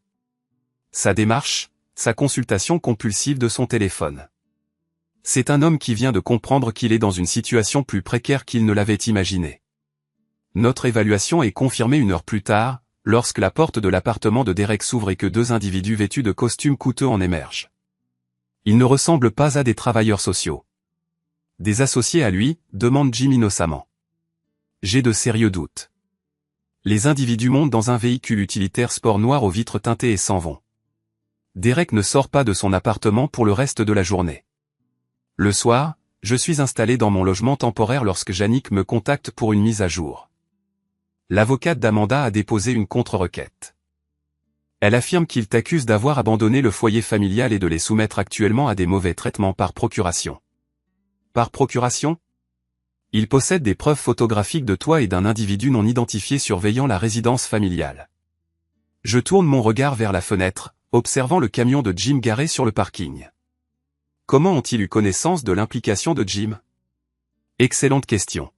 Sa démarche, sa consultation compulsive de son téléphone. C'est un homme qui vient de comprendre qu'il est dans une situation plus précaire qu'il ne l'avait imaginé. Notre évaluation est confirmée 1 heure plus tard, lorsque la porte de l'appartement de Derek s'ouvre et que 2 individus vêtus de costumes coûteux en émergent. Ils ne ressemblent pas à des travailleurs sociaux. Des associés à lui, demande Jim innocemment. J'ai de sérieux doutes. Les individus montent dans un véhicule utilitaire sport noir aux vitres teintées et s'en vont. Derek ne sort pas de son appartement pour le reste de la journée. Le soir, je suis installé dans mon logement temporaire lorsque Jannick me contacte pour une mise à jour. L'avocate d'Amanda a déposé une contre-requête. Elle affirme qu'il t'accuse d'avoir abandonné le foyer familial et de les soumettre actuellement à des mauvais traitements par procuration. Par procuration? Il possède des preuves photographiques de toi et d'un individu non identifié surveillant la résidence familiale. Je tourne mon regard vers la fenêtre, observant le camion de Jim garé sur le parking. Comment ont-ils eu connaissance de l'implication de Jim? Excellente question.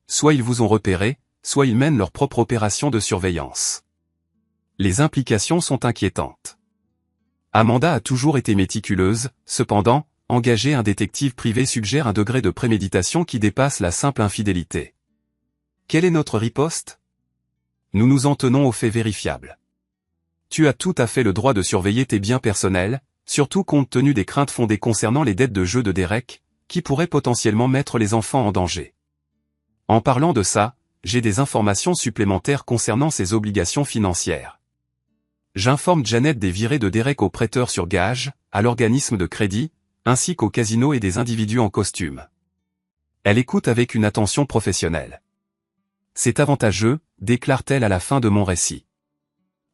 Soit ils vous ont repéré, soit ils mènent leur propre opération de surveillance. Les implications sont inquiétantes. Amanda a toujours été méticuleuse, cependant, engager un détective privé suggère un degré de préméditation qui dépasse la simple infidélité. Quelle est notre riposte? Nous nous en tenons aux faits vérifiables. Tu as tout à fait le droit de surveiller tes biens personnels, surtout compte tenu des craintes fondées concernant les dettes de jeu de Derek, qui pourraient potentiellement mettre les enfants en danger. En parlant de ça, j'ai des informations supplémentaires concernant ses obligations financières. J'informe Janet des virées de Derek au prêteur sur gage, à l'organisme de crédit, ainsi qu'au casino et des individus en costume. Elle écoute avec une attention professionnelle. C'est avantageux, déclare-t-elle à la fin de mon récit.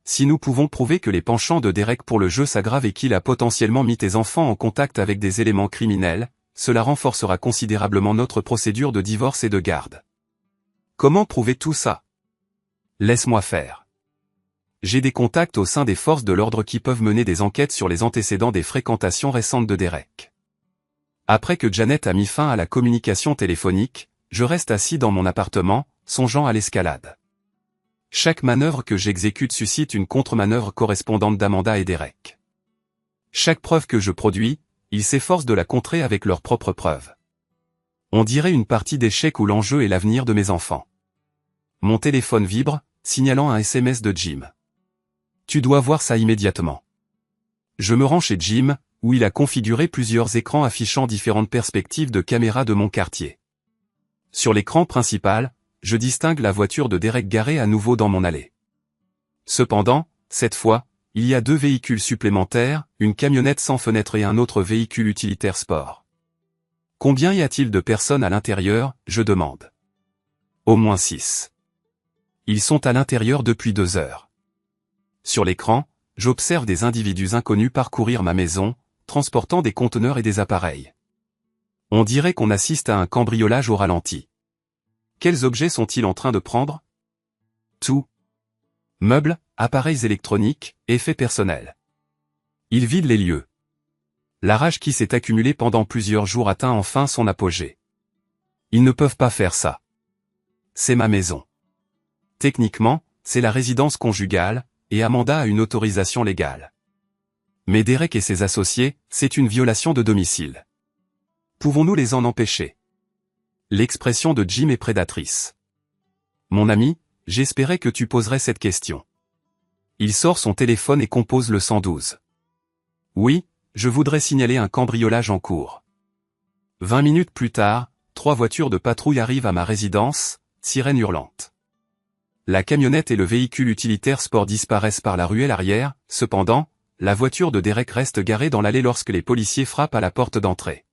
Si nous pouvons prouver que les penchants de Derek pour le jeu s'aggravent et qu'il a potentiellement mis tes enfants en contact avec des éléments criminels, cela renforcera considérablement notre procédure de divorce et de garde. Comment prouver tout ça? Laisse-moi faire. J'ai des contacts au sein des forces de l'ordre qui peuvent mener des enquêtes sur les antécédents des fréquentations récentes de Derek. Après que Janet a mis fin à la communication téléphonique, je reste assis dans mon appartement, songeant à l'escalade. Chaque manœuvre que j'exécute suscite une contre-manœuvre correspondante d'Amanda et Derek. Chaque preuve que je produis, ils s'efforcent de la contrer avec leurs propres preuves. On dirait une partie d'échecs où l'enjeu est l'avenir de mes enfants. Mon téléphone vibre, signalant un SMS de Jim. Tu dois voir ça immédiatement. Je me rends chez Jim, où il a configuré plusieurs écrans affichant différentes perspectives de caméras de mon quartier. Sur l'écran principal, je distingue la voiture de Derek garée à nouveau dans mon allée. Cependant, cette fois, il y a 2 véhicules supplémentaires, une camionnette sans fenêtre et un autre véhicule utilitaire sport. Combien y a-t-il de personnes à l'intérieur, je demande. Au moins 6. Ils sont à l'intérieur depuis 2 heures. Sur l'écran, j'observe des individus inconnus parcourir ma maison, transportant des conteneurs et des appareils. On dirait qu'on assiste à un cambriolage au ralenti. Quels objets sont-ils en train de prendre? Tout. Meubles, appareils électroniques, effets personnels. Ils vident les lieux. La rage qui s'est accumulée pendant plusieurs jours atteint enfin son apogée. Ils ne peuvent pas faire ça. C'est ma maison. Techniquement, c'est la résidence conjugale, et Amanda a une autorisation légale. Mais Derek et ses associés, c'est une violation de domicile. Pouvons-nous les en empêcher? L'expression de Jim est prédatrice. Mon ami, j'espérais que tu poserais cette question. Il sort son téléphone et compose le 112. Oui, je voudrais signaler un cambriolage en cours. 20 minutes plus tard, 3 voitures de patrouille arrivent à ma résidence, sirène hurlante. La camionnette et le véhicule utilitaire sport disparaissent par la ruelle arrière, cependant, la voiture de Derek reste garée dans l'allée lorsque les policiers frappent à la porte d'entrée.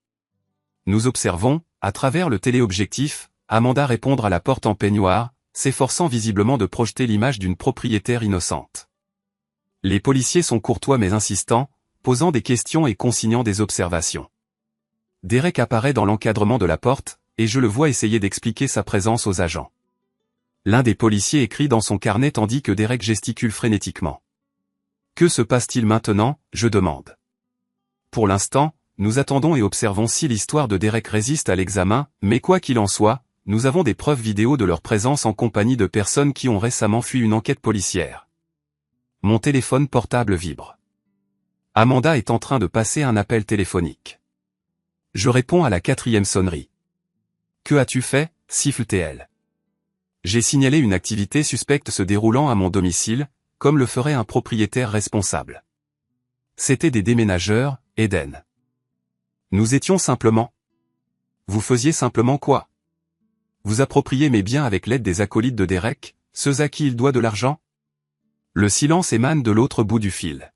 Nous observons, à travers le téléobjectif, Amanda répondre à la porte en peignoir, s'efforçant visiblement de projeter l'image d'une propriétaire innocente. Les policiers sont courtois mais insistants, posant des questions et consignant des observations. Derek apparaît dans l'encadrement de la porte, et je le vois essayer d'expliquer sa présence aux agents. L'un des policiers écrit dans son carnet tandis que Derek gesticule frénétiquement. Que se passe-t-il maintenant, je demande. Pour l'instant, nous attendons et observons si l'histoire de Derek résiste à l'examen, mais quoi qu'il en soit, nous avons des preuves vidéo de leur présence en compagnie de personnes qui ont récemment fui une enquête policière. Mon téléphone portable vibre. Amanda est en train de passer un appel téléphonique. Je réponds à la 4e sonnerie. Que as-tu fait, siffle-t-elle. J'ai signalé une activité suspecte se déroulant à mon domicile, comme le ferait un propriétaire responsable. C'étaient des déménageurs, Eden. Nous étions simplement. Vous faisiez simplement quoi? Vous appropriez mes biens avec l'aide des acolytes de Derek, ceux à qui il doit de l'argent? Le silence émane de l'autre bout du fil.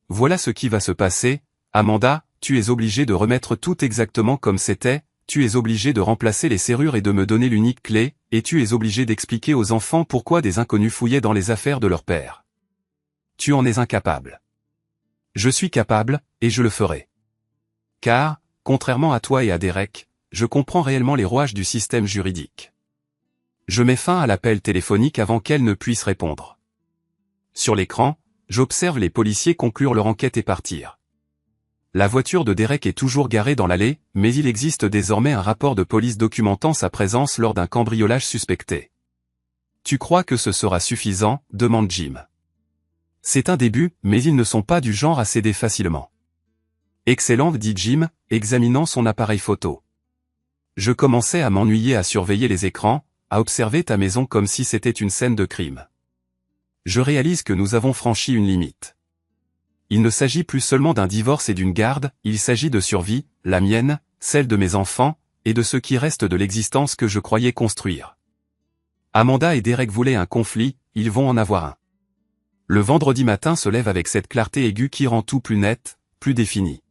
Voilà ce qui va se passer, Amanda, tu es obligée de remettre tout exactement comme c'était, tu es obligée de remplacer les serrures et de me donner l'unique clé, et tu es obligée d'expliquer aux enfants pourquoi des inconnus fouillaient dans les affaires de leur père. Tu en es incapable. Je suis capable, et je le ferai. Car, contrairement à toi et à Derek, je comprends réellement les rouages du système juridique. Je mets fin à l'appel téléphonique avant qu'elle ne puisse répondre. Sur l'écran, j'observe les policiers conclure leur enquête et partir. La voiture de Derek est toujours garée dans l'allée, mais il existe désormais un rapport de police documentant sa présence lors d'un cambriolage suspecté. Tu crois que ce sera suffisant? Demande Jim. C'est un début, mais ils ne sont pas du genre à céder facilement. Excellent, dit Jim, examinant son appareil photo. Je commençais à m'ennuyer à surveiller les écrans, à observer ta maison comme si c'était une scène de crime. Je réalise que nous avons franchi une limite. Il ne s'agit plus seulement d'un divorce et d'une garde, il s'agit de survie, la mienne, celle de mes enfants, et de ce qui reste de l'existence que je croyais construire. Amanda et Derek voulaient un conflit, ils vont en avoir un. Le vendredi matin se lève avec cette clarté aiguë qui rend tout plus net, plus défini.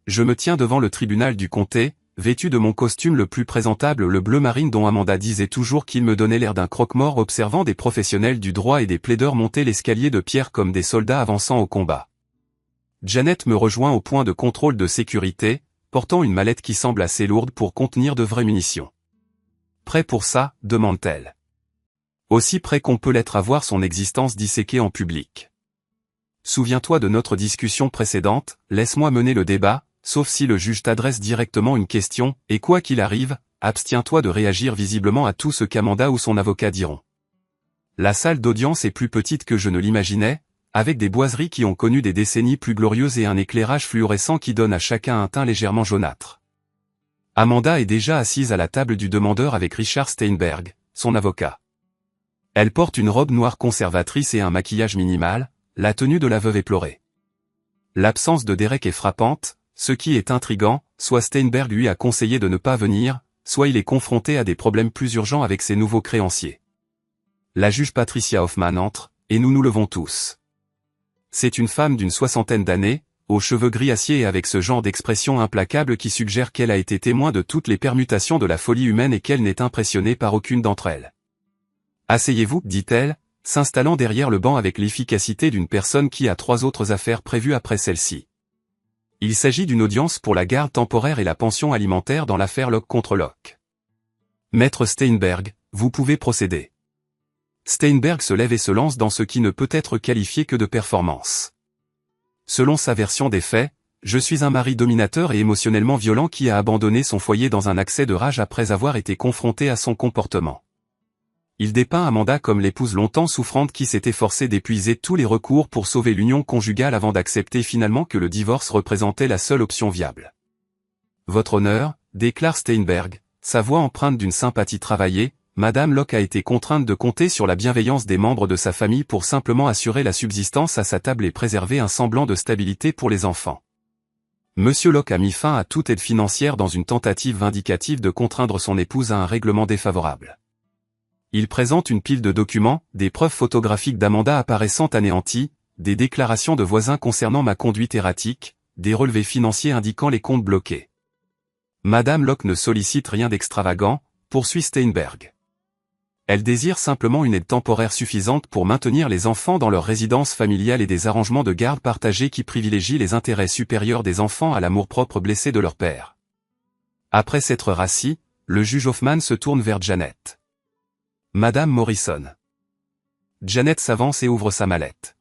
Je me tiens devant le tribunal du comté, vêtu de mon costume le plus présentable, le bleu marine dont Amanda disait toujours qu'il me donnait l'air d'un croque-mort, observant des professionnels du droit et des plaideurs monter l'escalier de pierre comme des soldats avançant au combat. Janet me rejoint au point de contrôle de sécurité, portant une mallette qui semble assez lourde pour contenir de vraies munitions. « Prêt pour ça ?» demande-t-elle. Aussi prêt qu'on peut l'être à voir son existence disséquée en public. Souviens-toi de notre discussion précédente, laisse-moi mener le débat, sauf si le juge t'adresse directement une question, et quoi qu'il arrive, abstiens-toi de réagir visiblement à tout ce qu'Amanda ou son avocat diront. La salle d'audience est plus petite que je ne l'imaginais, avec des boiseries qui ont connu des décennies plus glorieuses et un éclairage fluorescent qui donne à chacun un teint légèrement jaunâtre. Amanda est déjà assise à la table du demandeur avec Richard Steinberg, son avocat. Elle porte une robe noire conservatrice et un maquillage minimal, la tenue de la veuve éplorée. L'absence de Derek est frappante, ce qui est intrigant, soit Steinberg lui a conseillé de ne pas venir, soit il est confronté à des problèmes plus urgents avec ses nouveaux créanciers. La juge Patricia Hoffman entre, et nous nous levons tous. C'est une femme d'une 60aine d'années, aux cheveux gris acier et avec ce genre d'expression implacable qui suggère qu'elle a été témoin de toutes les permutations de la folie humaine et qu'elle n'est impressionnée par aucune d'entre elles. « Asseyez-vous, dit-elle, s'installant derrière le banc avec l'efficacité d'une personne qui a 3 autres affaires prévues après celle-ci. Il s'agit d'une audience pour la garde temporaire et la pension alimentaire dans l'affaire Locke contre Locke. Maître Steinberg, vous pouvez procéder. Steinberg se lève et se lance dans ce qui ne peut être qualifié que de performance. Selon sa version des faits, je suis un mari dominateur et émotionnellement violent qui a abandonné son foyer dans un accès de rage après avoir été confronté à son comportement. Il dépeint Amanda comme l'épouse longtemps souffrante qui s'est efforcée d'épuiser tous les recours pour sauver l'union conjugale avant d'accepter finalement que le divorce représentait la seule option viable. Votre honneur, déclare Steinberg, sa voix empreinte d'une sympathie travaillée, Madame Locke a été contrainte de compter sur la bienveillance des membres de sa famille pour simplement assurer la subsistance à sa table et préserver un semblant de stabilité pour les enfants. Monsieur Locke a mis fin à toute aide financière dans une tentative vindicative de contraindre son épouse à un règlement défavorable. Il présente une pile de documents, des preuves photographiques d'Amanda apparaissant anéanties, des déclarations de voisins concernant ma conduite erratique, des relevés financiers indiquant les comptes bloqués. Madame Locke ne sollicite rien d'extravagant, poursuit Steinberg. Elle désire simplement une aide temporaire suffisante pour maintenir les enfants dans leur résidence familiale et des arrangements de garde partagés qui privilégient les intérêts supérieurs des enfants à l'amour-propre blessé de leur père. Après s'être rassis, le juge Hoffman se tourne vers Janet. Madame Morrison. Janet s'avance et ouvre sa mallette.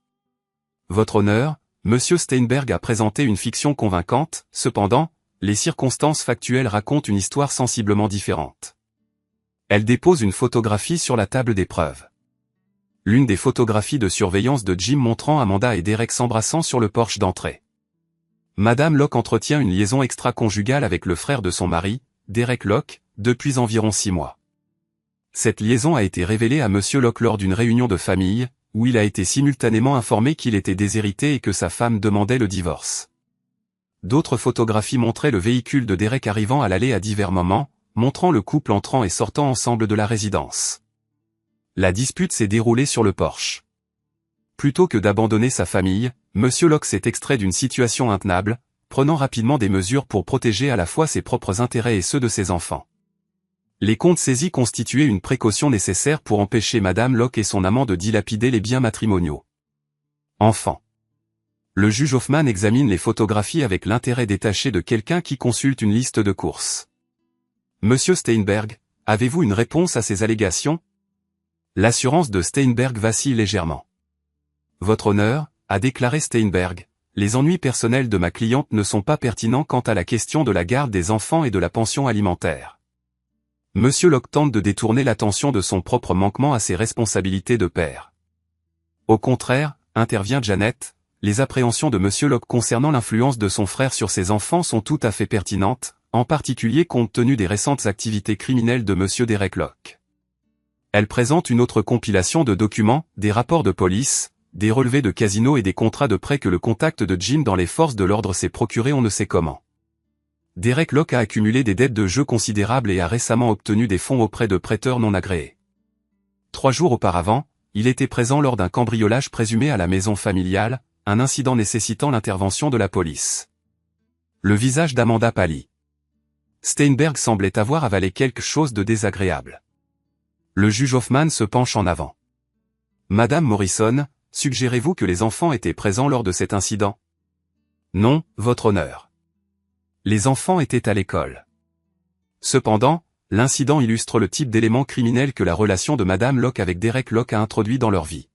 Votre honneur, Monsieur Steinberg a présenté une fiction convaincante, cependant, les circonstances factuelles racontent une histoire sensiblement différente. Elle dépose une photographie sur la table des preuves. L'une des photographies de surveillance de Jim montrant Amanda et Derek s'embrassant sur le porche d'entrée. Madame Locke entretient une liaison extra-conjugale avec le frère de son mari, Derek Locke, depuis environ 6 mois. Cette liaison a été révélée à Monsieur Locke lors d'une réunion de famille, où il a été simultanément informé qu'il était déshérité et que sa femme demandait le divorce. D'autres photographies montraient le véhicule de Derek arrivant à l'allée à divers moments, montrant le couple entrant et sortant ensemble de la résidence. La dispute s'est déroulée sur le porche. Plutôt que d'abandonner sa famille, Monsieur Locke s'est extrait d'une situation intenable, prenant rapidement des mesures pour protéger à la fois ses propres intérêts et ceux de ses enfants. Les comptes saisis constituaient une précaution nécessaire pour empêcher Madame Locke et son amant de dilapider les biens matrimoniaux. Enfant. Le juge Hoffman examine les photographies avec l'intérêt détaché de quelqu'un qui consulte une liste de courses. Monsieur Steinberg, avez-vous une réponse à ces allégations? L'assurance de Steinberg vacille légèrement. Votre honneur, a déclaré Steinberg, les ennuis personnels de ma cliente ne sont pas pertinents quant à la question de la garde des enfants et de la pension alimentaire. Monsieur Locke tente de détourner l'attention de son propre manquement à ses responsabilités de père. Au contraire, intervient Janet, les appréhensions de Monsieur Locke concernant l'influence de son frère sur ses enfants sont tout à fait pertinentes, en particulier compte tenu des récentes activités criminelles de Monsieur Derek Locke. Elle présente une autre compilation de documents, des rapports de police, des relevés de casino et des contrats de prêt que le contact de Jim dans les forces de l'ordre s'est procuré on ne sait comment. Derek Locke a accumulé des dettes de jeu considérables et a récemment obtenu des fonds auprès de prêteurs non agréés. 3 jours auparavant, il était présent lors d'un cambriolage présumé à la maison familiale, un incident nécessitant l'intervention de la police. Le visage d'Amanda pâlit. Steinberg semblait avoir avalé quelque chose de désagréable. Le juge Hoffman se penche en avant. Madame Morrison, suggérez-vous que les enfants étaient présents lors de cet incident? Non, votre honneur. Les enfants étaient à l'école. Cependant, l'incident illustre le type d'élément criminel que la relation de Madame Locke avec Derek Locke a introduit dans leur vie.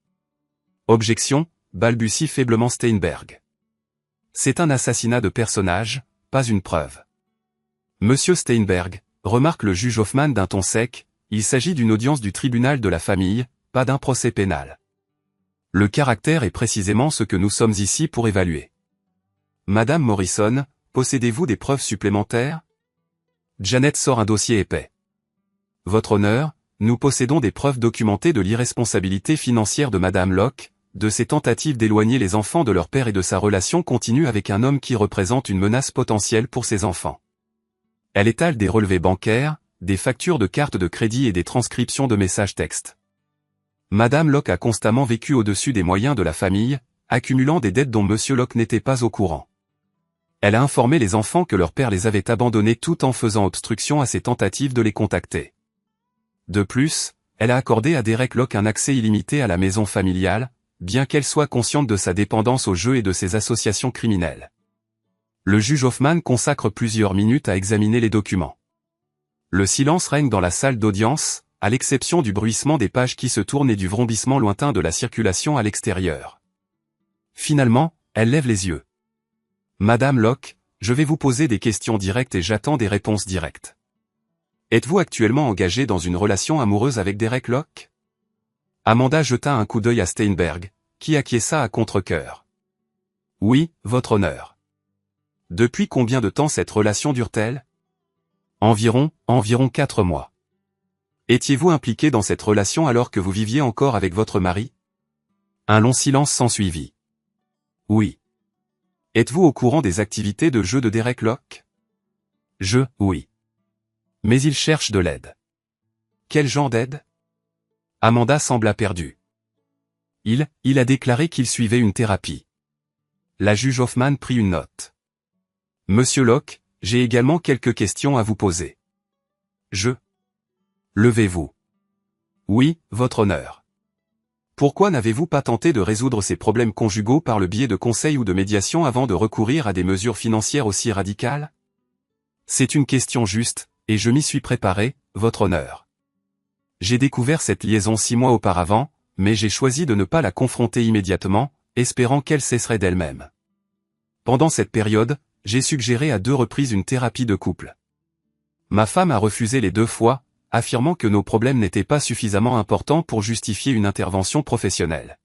Objection, balbutie faiblement Steinberg. C'est un assassinat de personnage, pas une preuve. Monsieur Steinberg, remarque le juge Hoffman d'un ton sec, il s'agit d'une audience du tribunal de la famille, pas d'un procès pénal. Le caractère est précisément ce que nous sommes ici pour évaluer. Madame Morrison, possédez-vous des preuves supplémentaires? Janet sort un dossier épais. Votre honneur, nous possédons des preuves documentées de l'irresponsabilité financière de Madame Locke, de ses tentatives d'éloigner les enfants de leur père et de sa relation continue avec un homme qui représente une menace potentielle pour ses enfants. Elle étale des relevés bancaires, des factures de cartes de crédit et des transcriptions de messages textes. Madame Locke a constamment vécu au-dessus des moyens de la famille, accumulant des dettes dont Monsieur Locke n'était pas au courant. Elle a informé les enfants que leur père les avait abandonnés tout en faisant obstruction à ses tentatives de les contacter. De plus, elle a accordé à Derek Locke un accès illimité à la maison familiale, bien qu'elle soit consciente de sa dépendance au jeu et de ses associations criminelles. Le juge Hoffman consacre plusieurs minutes à examiner les documents. Le silence règne dans la salle d'audience, à l'exception du bruissement des pages qui se tournent et du vrombissement lointain de la circulation à l'extérieur. Finalement, elle lève les yeux. Madame Locke, je vais vous poser des questions directes et j'attends des réponses directes. Êtes-vous actuellement engagée dans une relation amoureuse avec Derek Locke? Amanda jeta un coup d'œil à Steinberg, qui acquiesça à contre-cœur. Oui, votre honneur. Depuis combien de temps cette relation dure-t-elle? Environ 4 mois. Étiez-vous impliqué dans cette relation alors que vous viviez encore avec votre mari? Un long silence s'ensuivit. Oui. Êtes-vous au courant des activités de jeu de Derek Locke? Oui. Mais il cherche de l'aide. Quel genre d'aide? Amanda sembla perdue. Il a déclaré qu'il suivait une thérapie. La juge Hoffman prit une note. Monsieur Locke, j'ai également quelques questions à vous poser. Levez-vous. Oui, votre honneur. Pourquoi n'avez-vous pas tenté de résoudre ces problèmes conjugaux par le biais de conseils ou de médiation avant de recourir à des mesures financières aussi radicales? C'est une question juste, et je m'y suis préparé, votre honneur. J'ai découvert cette liaison 6 mois auparavant, mais j'ai choisi de ne pas la confronter immédiatement, espérant qu'elle cesserait d'elle-même. Pendant cette période, j'ai suggéré à 2 reprises une thérapie de couple. Ma femme a refusé les 2 fois, affirmant que nos problèmes n'étaient pas suffisamment importants pour justifier une intervention professionnelle.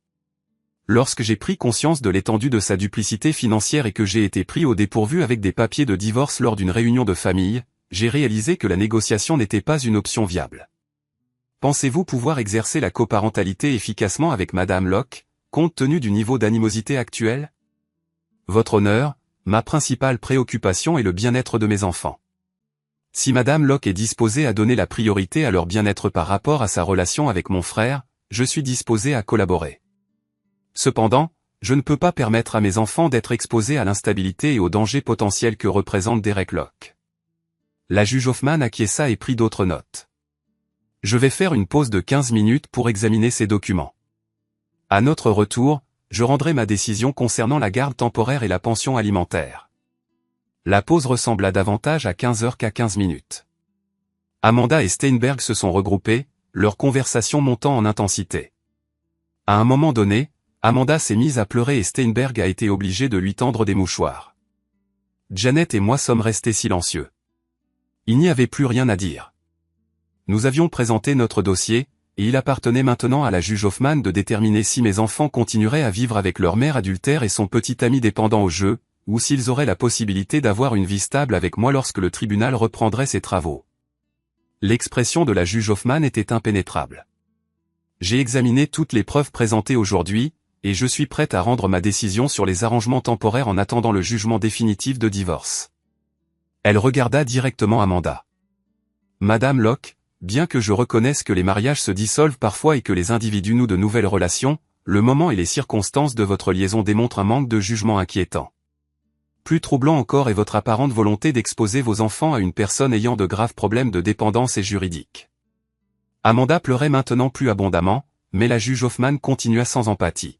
Lorsque j'ai pris conscience de l'étendue de sa duplicité financière et que j'ai été pris au dépourvu avec des papiers de divorce lors d'une réunion de famille, j'ai réalisé que la négociation n'était pas une option viable. Pensez-vous pouvoir exercer la coparentalité efficacement avec Madame Locke, compte tenu du niveau d'animosité actuel? Votre honneur, ma principale préoccupation est le bien-être de mes enfants. Si Madame Locke est disposée à donner la priorité à leur bien-être par rapport à sa relation avec mon frère, je suis disposé à collaborer. Cependant, je ne peux pas permettre à mes enfants d'être exposés à l'instabilité et aux dangers potentiels que représente Derek Locke. La juge Hoffman acquiesça et prit d'autres notes. Je vais faire une pause de 15 minutes pour examiner ces documents. À notre retour, je rendrai ma décision concernant la garde temporaire et la pension alimentaire. La pause ressembla davantage à 15 heures qu'à 15 minutes. Amanda et Steinberg se sont regroupés, leur conversation montant en intensité. À un moment donné, Amanda s'est mise à pleurer et Steinberg a été obligé de lui tendre des mouchoirs. Janet et moi sommes restés silencieux. Il n'y avait plus rien à dire. Nous avions présenté notre dossier, et il appartenait maintenant à la juge Hoffman de déterminer si mes enfants continueraient à vivre avec leur mère adultère et son petit ami dépendant au jeu, ou s'ils auraient la possibilité d'avoir une vie stable avec moi lorsque le tribunal reprendrait ses travaux. L'expression de la juge Hoffman était impénétrable. J'ai examiné toutes les preuves présentées aujourd'hui, et je suis prête à rendre ma décision sur les arrangements temporaires en attendant le jugement définitif de divorce. Elle regarda directement Amanda. Madame Locke, bien que je reconnaisse que les mariages se dissolvent parfois et que les individus nouent de nouvelles relations, le moment et les circonstances de votre liaison démontrent un manque de jugement inquiétant. plus troublant encore est votre apparente volonté d'exposer vos enfants à une personne ayant de graves problèmes de dépendance et juridiques. Amanda pleurait maintenant plus abondamment, mais la juge Hoffman continua sans empathie.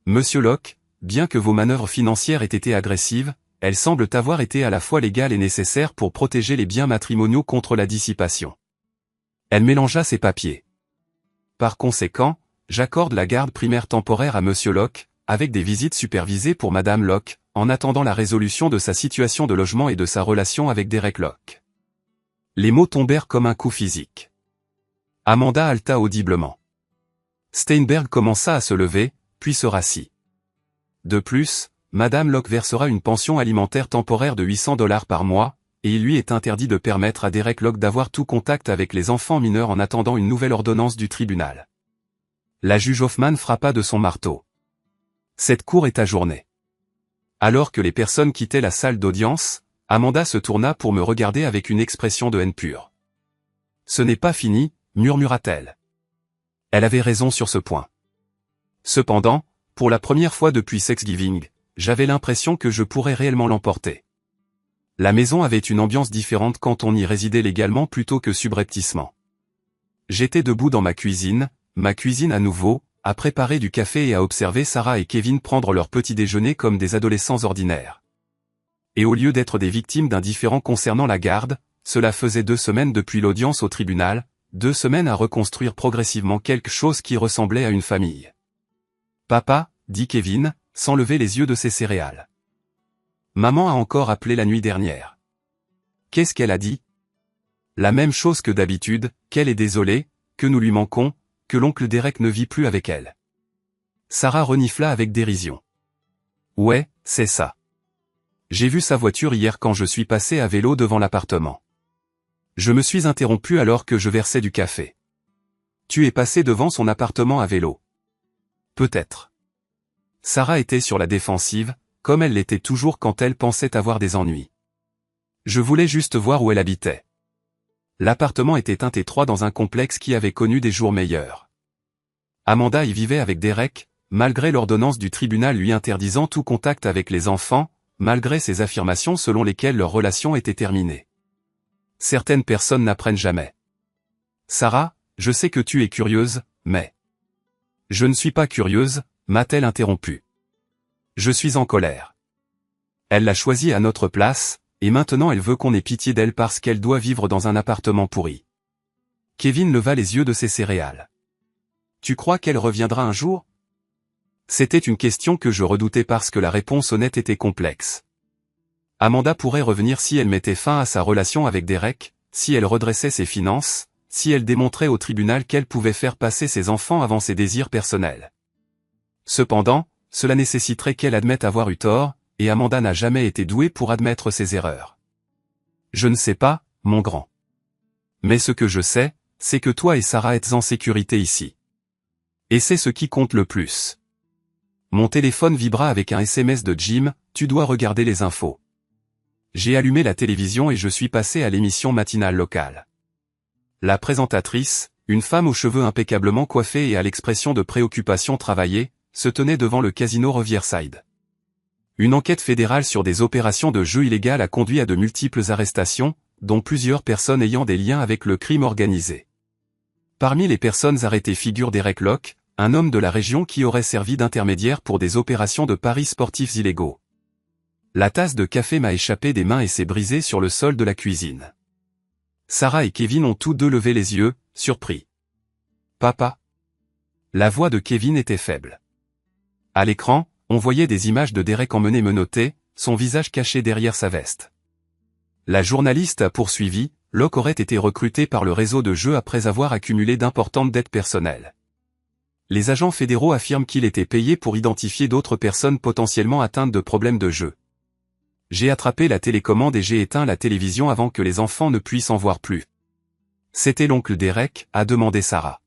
Monsieur Locke, bien que vos manœuvres financières aient été agressives, elles semblent avoir été à la fois légales et nécessaires pour protéger les biens matrimoniaux contre la dissipation. Elle mélangea ses papiers. Par conséquent, j'accorde la garde primaire temporaire à Monsieur Locke, avec des visites supervisées pour Madame Locke, en attendant la résolution de sa situation de logement et de sa relation avec Derek Locke. Les mots tombèrent comme un coup physique. Amanda haleta audiblement. Steinberg commença à se lever, puis se rassit. De plus, Madame Locke versera une pension alimentaire temporaire de $800 par mois, et il lui est interdit de permettre à Derek Locke d'avoir tout contact avec les enfants mineurs en attendant une nouvelle ordonnance du tribunal. La juge Hoffman frappa de son marteau. Cette cour est ajournée. Alors que les personnes quittaient la salle d'audience, Amanda se tourna pour me regarder avec une expression de haine pure. Ce n'est pas fini, murmura-t-elle. Elle avait raison sur ce point. Cependant, pour la première fois depuis Thanksgiving, j'avais l'impression que je pourrais réellement l'emporter. La maison avait une ambiance différente quand on y résidait légalement plutôt que subrepticement. J'étais debout dans ma cuisine à nouveau, à préparer du café et à observer Sarah et Kevin prendre leur petit déjeuner comme des adolescents ordinaires. Et au lieu d'être des victimes d'un différend concernant la garde, cela faisait 2 semaines depuis l'audience au tribunal, 2 semaines à reconstruire progressivement quelque chose qui ressemblait à une famille. « Papa », dit Kevin, sans lever les yeux de ses céréales. « Maman a encore appelé la nuit dernière. » « Qu'est-ce qu'elle a dit ?»« La même chose que d'habitude, qu'elle est désolée, que nous lui manquons, que l'oncle Derek ne vit plus avec elle. » Sarah renifla avec dérision. « Ouais, c'est ça. J'ai vu sa voiture hier quand je suis passé à vélo devant l'appartement. Je me suis interrompu alors que je versais du café. Tu es passé devant son appartement à vélo. » Peut-être. Sarah était sur la défensive, comme elle l'était toujours quand elle pensait avoir des ennuis. Je voulais juste voir où elle habitait. L'appartement était un T3 dans un complexe qui avait connu des jours meilleurs. Amanda y vivait avec Derek, malgré l'ordonnance du tribunal lui interdisant tout contact avec les enfants, malgré ses affirmations selon lesquelles leur relation était terminée. Certaines personnes n'apprennent jamais. Sarah, je sais que tu es curieuse, mais... Je ne suis pas curieuse, m'a-t-elle interrompu. Je suis en colère. Elle l'a choisi à notre place, et maintenant elle veut qu'on ait pitié d'elle parce qu'elle doit vivre dans un appartement pourri. Kevin leva les yeux de ses céréales. Tu crois qu'elle reviendra un jour? C'était une question que je redoutais parce que la réponse honnête était complexe. Amanda pourrait revenir si elle mettait fin à sa relation avec Derek, si elle redressait ses finances, si elle démontrait au tribunal qu'elle pouvait faire passer ses enfants avant ses désirs personnels. Cependant, cela nécessiterait qu'elle admette avoir eu tort, et Amanda n'a jamais été douée pour admettre ses erreurs. Je ne sais pas, mon grand. Mais ce que je sais, c'est que toi et Sarah êtes en sécurité ici. Et c'est ce qui compte le plus. Mon téléphone vibra avec un SMS de Jim, tu dois regarder les infos. J'ai allumé la télévision et je suis passé à l'émission matinale locale. La présentatrice, une femme aux cheveux impeccablement coiffés et à l'expression de préoccupation travaillée, se tenait devant le casino Riverside. Une enquête fédérale sur des opérations de jeu illégales a conduit à de multiples arrestations, dont plusieurs personnes ayant des liens avec le crime organisé. Parmi les personnes arrêtées figure Derek Locke, un homme de la région qui aurait servi d'intermédiaire pour des opérations de paris sportifs illégaux. La tasse de café m'a échappé des mains et s'est brisée sur le sol de la cuisine. Sarah et Kevin ont tous deux levé les yeux, surpris. « Papa ?» La voix de Kevin était faible. À l'écran, on voyait des images de Derek emmené menotté, son visage caché derrière sa veste. La journaliste a poursuivi, Locke aurait été recruté par le réseau de jeux après avoir accumulé d'importantes dettes personnelles. Les agents fédéraux affirment qu'il était payé pour identifier d'autres personnes potentiellement atteintes de problèmes de jeu. J'ai attrapé la télécommande et j'ai éteint la télévision avant que les enfants ne puissent en voir plus. C'était l'oncle Derek, a demandé Sarah.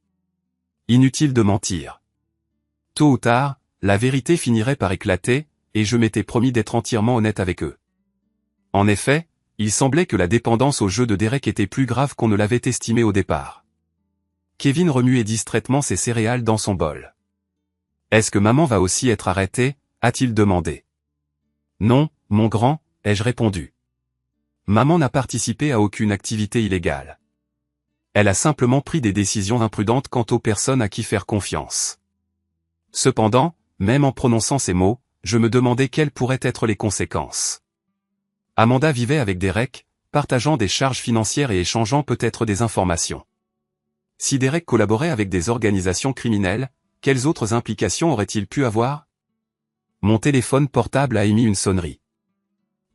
Inutile de mentir. Tôt ou tard, la vérité finirait par éclater, et je m'étais promis d'être entièrement honnête avec eux. En effet, il semblait que la dépendance au jeu de Derek était plus grave qu'on ne l'avait estimé au départ. Kevin remuait distraitement ses céréales dans son bol. « Est-ce que maman va aussi être arrêtée ?» a-t-il demandé. « Non, mon grand, ai-je répondu. Maman n'a participé à aucune activité illégale. Elle a simplement pris des décisions imprudentes quant aux personnes à qui faire confiance. Cependant, même en prononçant ces mots, je me demandais quelles pourraient être les conséquences. Amanda vivait avec Derek, partageant des charges financières et échangeant peut-être des informations. Si Derek collaborait avec des organisations criminelles, quelles autres implications aurait-il pu avoir? Mon téléphone portable a émis une sonnerie.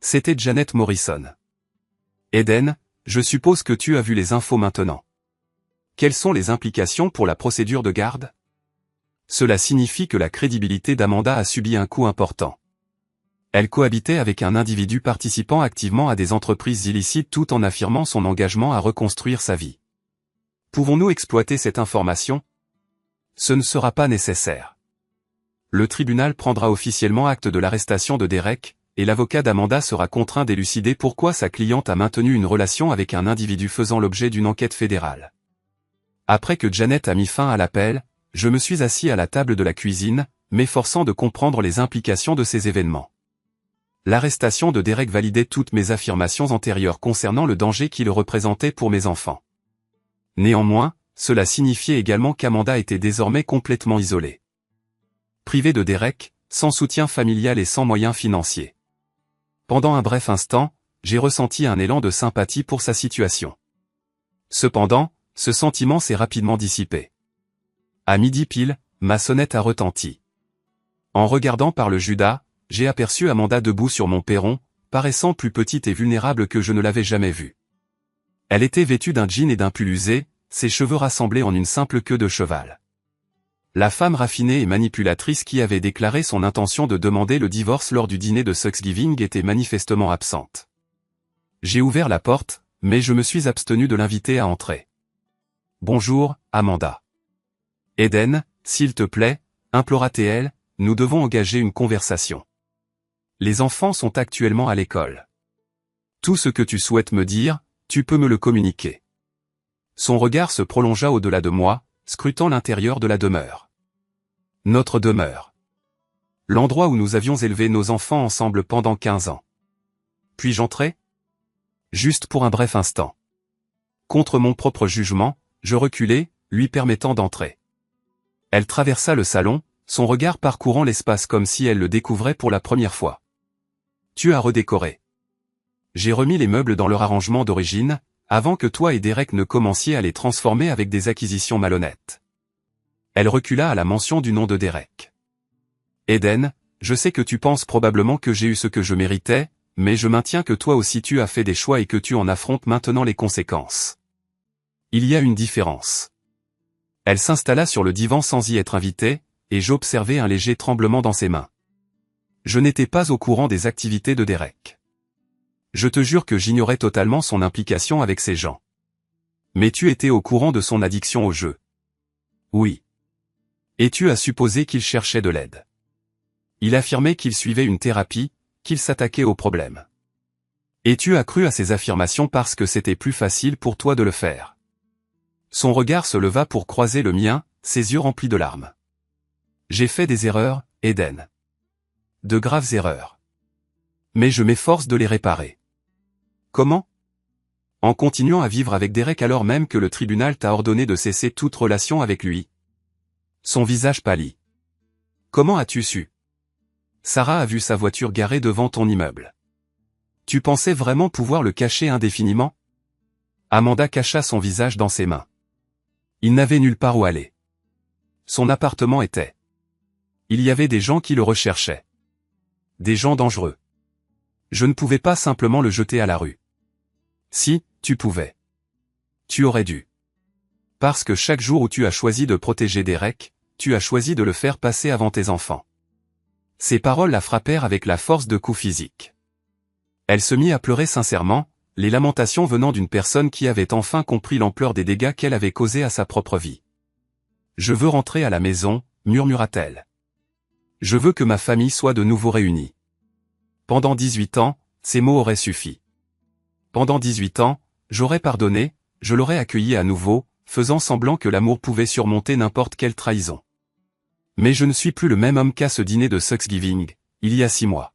C'était Janet Morrison. Eden, je suppose que tu as vu les infos maintenant. Quelles sont les implications pour la procédure de garde? Cela signifie que la crédibilité d'Amanda a subi un coup important. Elle cohabitait avec un individu participant activement à des entreprises illicites tout en affirmant son engagement à reconstruire sa vie. Pouvons-nous exploiter cette information? Ce ne sera pas nécessaire. Le tribunal prendra officiellement acte de l'arrestation de Derek, et l'avocat d'Amanda sera contraint d'élucider pourquoi sa cliente a maintenu une relation avec un individu faisant l'objet d'une enquête fédérale. Après que Janet a mis fin à l'appel, je me suis assis à la table de la cuisine, m'efforçant de comprendre les implications de ces événements. L'arrestation de Derek validait toutes mes affirmations antérieures concernant le danger qu'il représentait pour mes enfants. Néanmoins, cela signifiait également qu'Amanda était désormais complètement isolée. Privée de Derek, sans soutien familial et sans moyens financiers. Pendant un bref instant, j'ai ressenti un élan de sympathie pour sa situation. Cependant, ce sentiment s'est rapidement dissipé. À midi pile, ma sonnette a retenti. En regardant par le Judas, j'ai aperçu Amanda debout sur mon perron, paraissant plus petite et vulnérable que je ne l'avais jamais vue. Elle était vêtue d'un jean et d'un pull usé, ses cheveux rassemblés en une simple queue de cheval. La femme raffinée et manipulatrice qui avait déclaré son intention de demander le divorce lors du dîner de Thanksgiving était manifestement absente. J'ai ouvert la porte, mais je me suis abstenu de l'inviter à entrer. « Bonjour, Amanda. »« Eden, s'il te plaît, » implora-t-elle, « nous devons engager une conversation. Les enfants sont actuellement à l'école. Tout ce que tu souhaites me dire, tu peux me le communiquer. » Son regard se prolongea au-delà de moi, scrutant l'intérieur de la demeure. Notre demeure. L'endroit où nous avions élevé nos enfants ensemble pendant 15 ans. Puis-je entrer? Juste pour un bref instant. Contre mon propre jugement, je reculai, lui permettant d'entrer. Elle traversa le salon, son regard parcourant l'espace comme si elle le découvrait pour la première fois. Tu as redécoré. J'ai remis les meubles dans leur arrangement d'origine, avant que toi et Derek ne commenciez à les transformer avec des acquisitions malhonnêtes. Elle recula à la mention du nom de Derek. Eden, je sais que tu penses probablement que j'ai eu ce que je méritais, mais je maintiens que toi aussi tu as fait des choix et que tu en affrontes maintenant les conséquences. Il y a une différence. Elle s'installa sur le divan sans y être invitée, et j'observai un léger tremblement dans ses mains. Je n'étais pas au courant des activités de Derek. Je te jure que j'ignorais totalement son implication avec ces gens. Mais tu étais au courant de son addiction au jeu. Oui. Et tu as supposé qu'il cherchait de l'aide. Il affirmait qu'il suivait une thérapie, qu'il s'attaquait au problème. Et tu as cru à ces affirmations parce que c'était plus facile pour toi de le faire. Son regard se leva pour croiser le mien, ses yeux remplis de larmes. J'ai fait des erreurs, Eden. De graves erreurs. Mais je m'efforce de les réparer. Comment? En continuant à vivre avec Derek alors même que le tribunal t'a ordonné de cesser toute relation avec lui. Son visage pâlit. Comment as-tu su? Sarah a vu sa voiture garée devant ton immeuble. Tu pensais vraiment pouvoir le cacher indéfiniment? Amanda cacha son visage dans ses mains. Il n'avait nulle part où aller. Son appartement était. Il y avait des gens qui le recherchaient. Des gens dangereux. Je ne pouvais pas simplement le jeter à la rue. Si, tu pouvais. Tu aurais dû. Parce que chaque jour où tu as choisi de protéger Derek, tu as choisi de le faire passer avant tes enfants. Ces paroles la frappèrent avec la force de coups physiques. Elle se mit à pleurer sincèrement, les lamentations venant d'une personne qui avait enfin compris l'ampleur des dégâts qu'elle avait causés à sa propre vie. « Je veux rentrer à la maison », murmura-t-elle. « Je veux que ma famille soit de nouveau réunie. » Pendant 18 ans, ces mots auraient suffi. Pendant 18 ans, j'aurais pardonné, je l'aurais accueilli à nouveau, faisant semblant que l'amour pouvait surmonter n'importe quelle trahison. Mais je ne suis plus le même homme qu'à ce dîner de Thanksgiving, il y a 6 mois.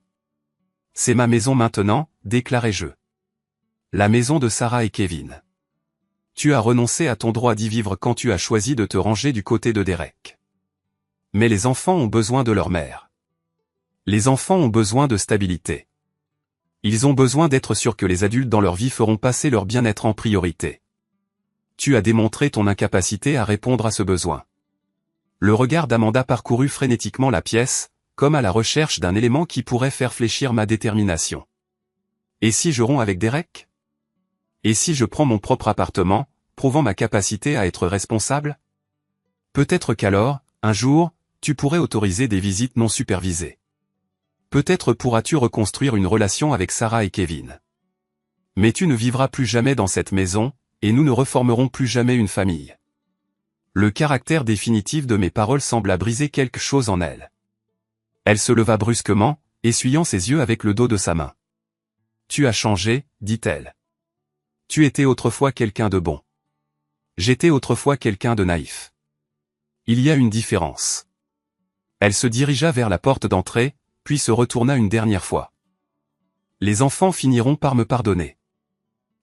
C'est ma maison maintenant, déclarai-je. La maison de Sarah et Kevin. Tu as renoncé à ton droit d'y vivre quand tu as choisi de te ranger du côté de Derek. Mais les enfants ont besoin de leur mère. Les enfants ont besoin de stabilité. Ils ont besoin d'être sûrs que les adultes dans leur vie feront passer leur bien-être en priorité. Tu as démontré ton incapacité à répondre à ce besoin. Le regard d'Amanda parcourut frénétiquement la pièce, comme à la recherche d'un élément qui pourrait faire fléchir ma détermination. Et si je romps avec Derek? Et si je prends mon propre appartement, prouvant ma capacité à être responsable? Peut-être qu'alors, un jour, tu pourrais autoriser des visites non supervisées. Peut-être pourras-tu reconstruire une relation avec Sarah et Kevin. Mais tu ne vivras plus jamais dans cette maison, et nous ne reformerons plus jamais une famille. Le caractère définitif de mes paroles sembla briser quelque chose en elle. Elle se leva brusquement, essuyant ses yeux avec le dos de sa main. « Tu as changé, dit-elle. Tu étais autrefois quelqu'un de bon. J'étais autrefois quelqu'un de naïf. Il y a une différence. » Elle se dirigea vers la porte d'entrée, puis se retourna une dernière fois. « Les enfants finiront par me pardonner.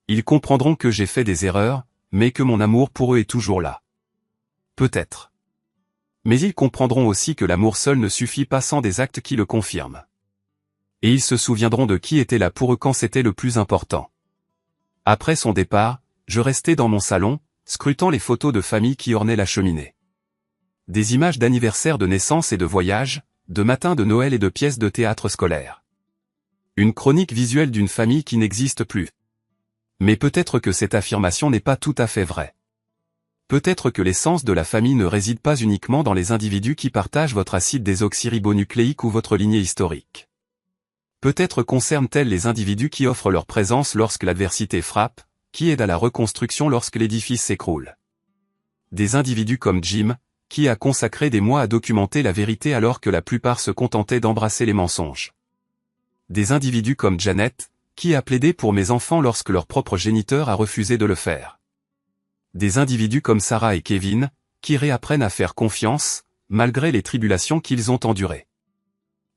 Ils comprendront que j'ai fait des erreurs, mais que mon amour pour eux est toujours là. Peut-être. Mais ils comprendront aussi que l'amour seul ne suffit pas sans des actes qui le confirment. Et ils se souviendront de qui était là pour eux quand c'était le plus important. » Après son départ, je restai dans mon salon, scrutant les photos de famille qui ornaient la cheminée. Des images d'anniversaires de naissance et de voyage, de matins de Noël et de pièces de théâtre scolaire. Une chronique visuelle d'une famille qui n'existe plus. Mais peut-être que cette affirmation n'est pas tout à fait vraie. Peut-être que l'essence de la famille ne réside pas uniquement dans les individus qui partagent votre acide désoxyribonucléique ou votre lignée historique. Peut-être concerne-t-elle les individus qui offrent leur présence lorsque l'adversité frappe, qui aident à la reconstruction lorsque l'édifice s'écroule. Des individus comme Jim, qui a consacré des mois à documenter la vérité alors que la plupart se contentaient d'embrasser les mensonges. Des individus comme Janet, qui a plaidé pour mes enfants lorsque leur propre géniteur a refusé de le faire. Des individus comme Sarah et Kevin, qui réapprennent à faire confiance, malgré les tribulations qu'ils ont endurées.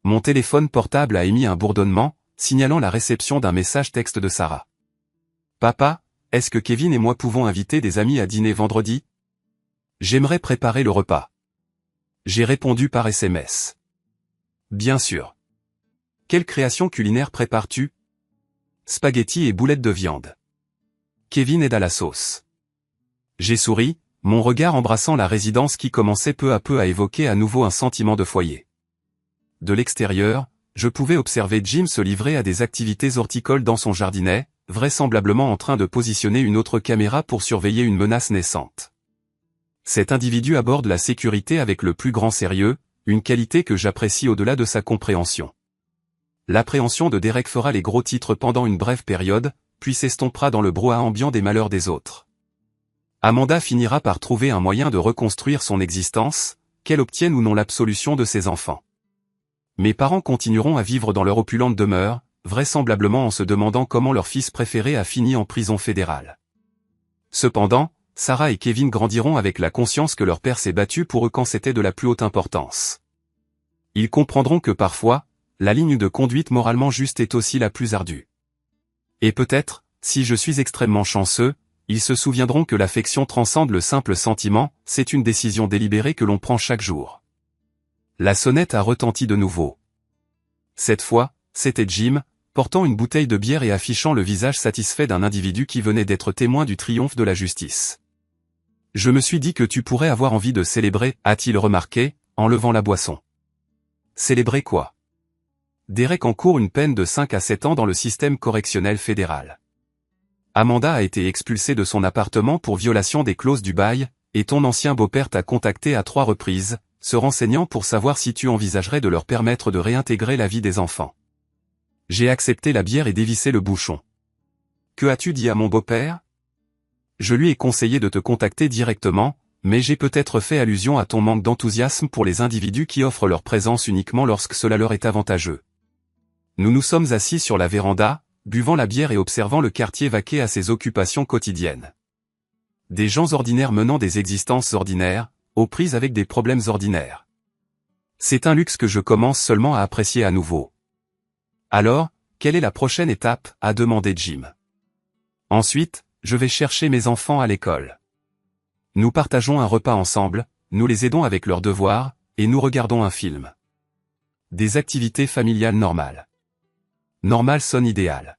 Mon téléphone portable a émis un bourdonnement, signalant la réception d'un message texte de Sarah. « Papa, est-ce que Kevin et moi pouvons inviter des amis à dîner vendredi? J'aimerais préparer le repas. » J'ai répondu par SMS. « Bien sûr. Quelle création culinaire prépares-tu? » Spaghettis et boulettes de viande. Kevin aide à la sauce. J'ai souri, mon regard embrassant la résidence qui commençait peu à peu à évoquer à nouveau un sentiment de foyer. De l'extérieur, je pouvais observer Jim se livrer à des activités horticoles dans son jardinet, vraisemblablement en train de positionner une autre caméra pour surveiller une menace naissante. Cet individu aborde la sécurité avec le plus grand sérieux, une qualité que j'apprécie au-delà de sa compréhension. L'appréhension de Derek fera les gros titres pendant une brève période, puis s'estompera dans le brouhaha ambiant des malheurs des autres. Amanda finira par trouver un moyen de reconstruire son existence, qu'elle obtienne ou non l'absolution de ses enfants. Mes parents continueront à vivre dans leur opulente demeure, vraisemblablement en se demandant comment leur fils préféré a fini en prison fédérale. Cependant, Sarah et Kevin grandiront avec la conscience que leur père s'est battu pour eux quand c'était de la plus haute importance. Ils comprendront que parfois, la ligne de conduite moralement juste est aussi la plus ardue. Et peut-être, si je suis extrêmement chanceux, ils se souviendront que l'affection transcende le simple sentiment, c'est une décision délibérée que l'on prend chaque jour. La sonnette a retenti de nouveau. Cette fois, c'était Jim, portant une bouteille de bière et affichant le visage satisfait d'un individu qui venait d'être témoin du triomphe de la justice. « Je me suis dit que tu pourrais avoir envie de célébrer, a-t-il remarqué, en levant la boisson. »« Célébrer quoi ?» Derek encourt une peine de 5 à 7 ans dans le système correctionnel fédéral. Amanda a été expulsée de son appartement pour violation des clauses du bail, et ton ancien beau-père t'a contacté à 3 reprises, se renseignant pour savoir si tu envisagerais de leur permettre de réintégrer la vie des enfants. J'ai accepté la bière et dévissé le bouchon. Que as-tu dit à mon beau-père? Je lui ai conseillé de te contacter directement, mais j'ai peut-être fait allusion à ton manque d'enthousiasme pour les individus qui offrent leur présence uniquement lorsque cela leur est avantageux. Nous nous sommes assis sur la véranda, buvant la bière et observant le quartier vaquer à ses occupations quotidiennes. Des gens ordinaires menant des existences ordinaires, aux prises avec des problèmes ordinaires. C'est un luxe que je commence seulement à apprécier à nouveau. Alors, Quelle est la prochaine étape, a demandé Jim. Ensuite, je vais chercher mes enfants à l'école. Nous partageons un repas ensemble, nous les aidons avec leurs devoirs, et nous regardons un film. Des activités familiales normales. Normal sonne idéal.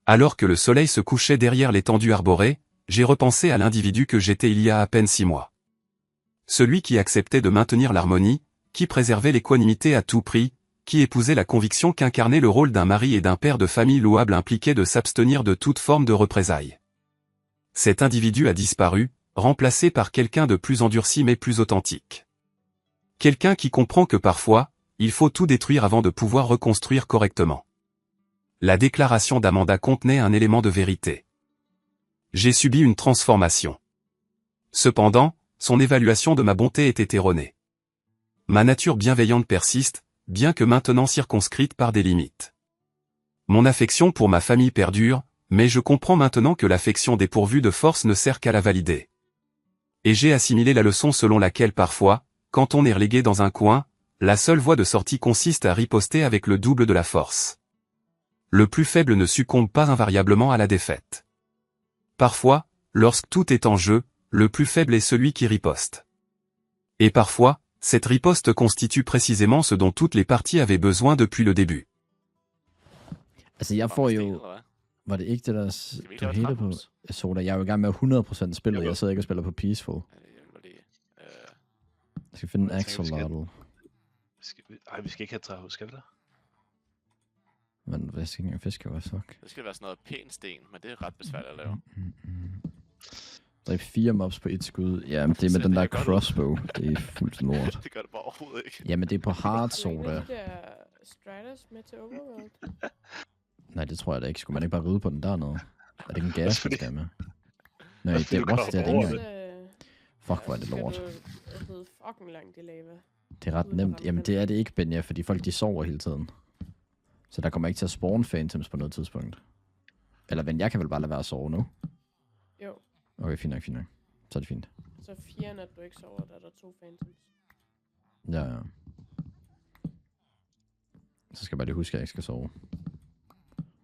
Alors que le soleil se couchait derrière l'étendue arborée, j'ai repensé à l'individu que j'étais il y a à peine 6 mois. Celui qui acceptait de maintenir l'harmonie, qui préservait l'équanimité à tout prix, qui épousait la conviction qu'incarner le rôle d'un mari et d'un père de famille louable impliquait de s'abstenir de toute forme de représailles. Cet individu a disparu, remplacé par quelqu'un de plus endurci mais plus authentique. Quelqu'un qui comprend que parfois, il faut tout détruire avant de pouvoir reconstruire correctement. La déclaration d'Amanda contenait un élément de vérité. J'ai subi une transformation. Cependant, son évaluation de ma bonté était erronée. Ma nature bienveillante persiste, bien que maintenant circonscrite par des limites. Mon affection pour ma famille perdure, mais je comprends maintenant que l'affection dépourvue de force ne sert qu'à la valider. Et j'ai assimilé la leçon selon laquelle parfois, quand on est relégué dans un coin, la seule voie de sortie consiste à riposter avec le double de la force. Le plus faible ne succombe pas invariablement à la défaite. Parfois, lorsque tout est en jeu, le plus faible est celui qui riposte. Et parfois, cette riposte constitue précisément ce dont toutes les parties avaient besoin depuis le début. Altså, jeg får jo... Var det ikke det, der hedder på Soda? Jeg er jo i gang med 100% spillet. Jeg sidder ikke og spiller på Peaceful. Jeg skal finde en axolotl. Ej, vi skal ikke have træhus, skal vi da? Men hvad skal ikke engang fiske jo også? Det skal være sådan noget pæn sten, men det er ret besværligt at lave. Der er 4 mobs på et skud. Ja, men det er med den der crossbow. Det er fuldt lort. Det gør det bare overhovedet ikke. Jamen, det er på hard Soda. Er de der Striders med til Overworld? Nej, det tror jeg da ikke. Skulle man ikke bare ride på den dernede? Er det ikke en gas, der skal med? Nej, det er også det, er det ikke engang. Fuck, hvor er det lort. Det er fucking langt i lava. Det er ret nemt. Jamen, det er det ikke, Benja, fordi folk de sover hele tiden. Så der kommer ikke til at spawn phantoms på noget tidspunkt. Eller vent, jeg kan vel bare lade være at sove nu? Jo. Okay, fint nok, fint nok. Så er det fint. Så 4 at du ikke sover, der er der 2 phantoms. Ja, ja. Så skal jeg bare lige huske, at jeg ikke skal sove.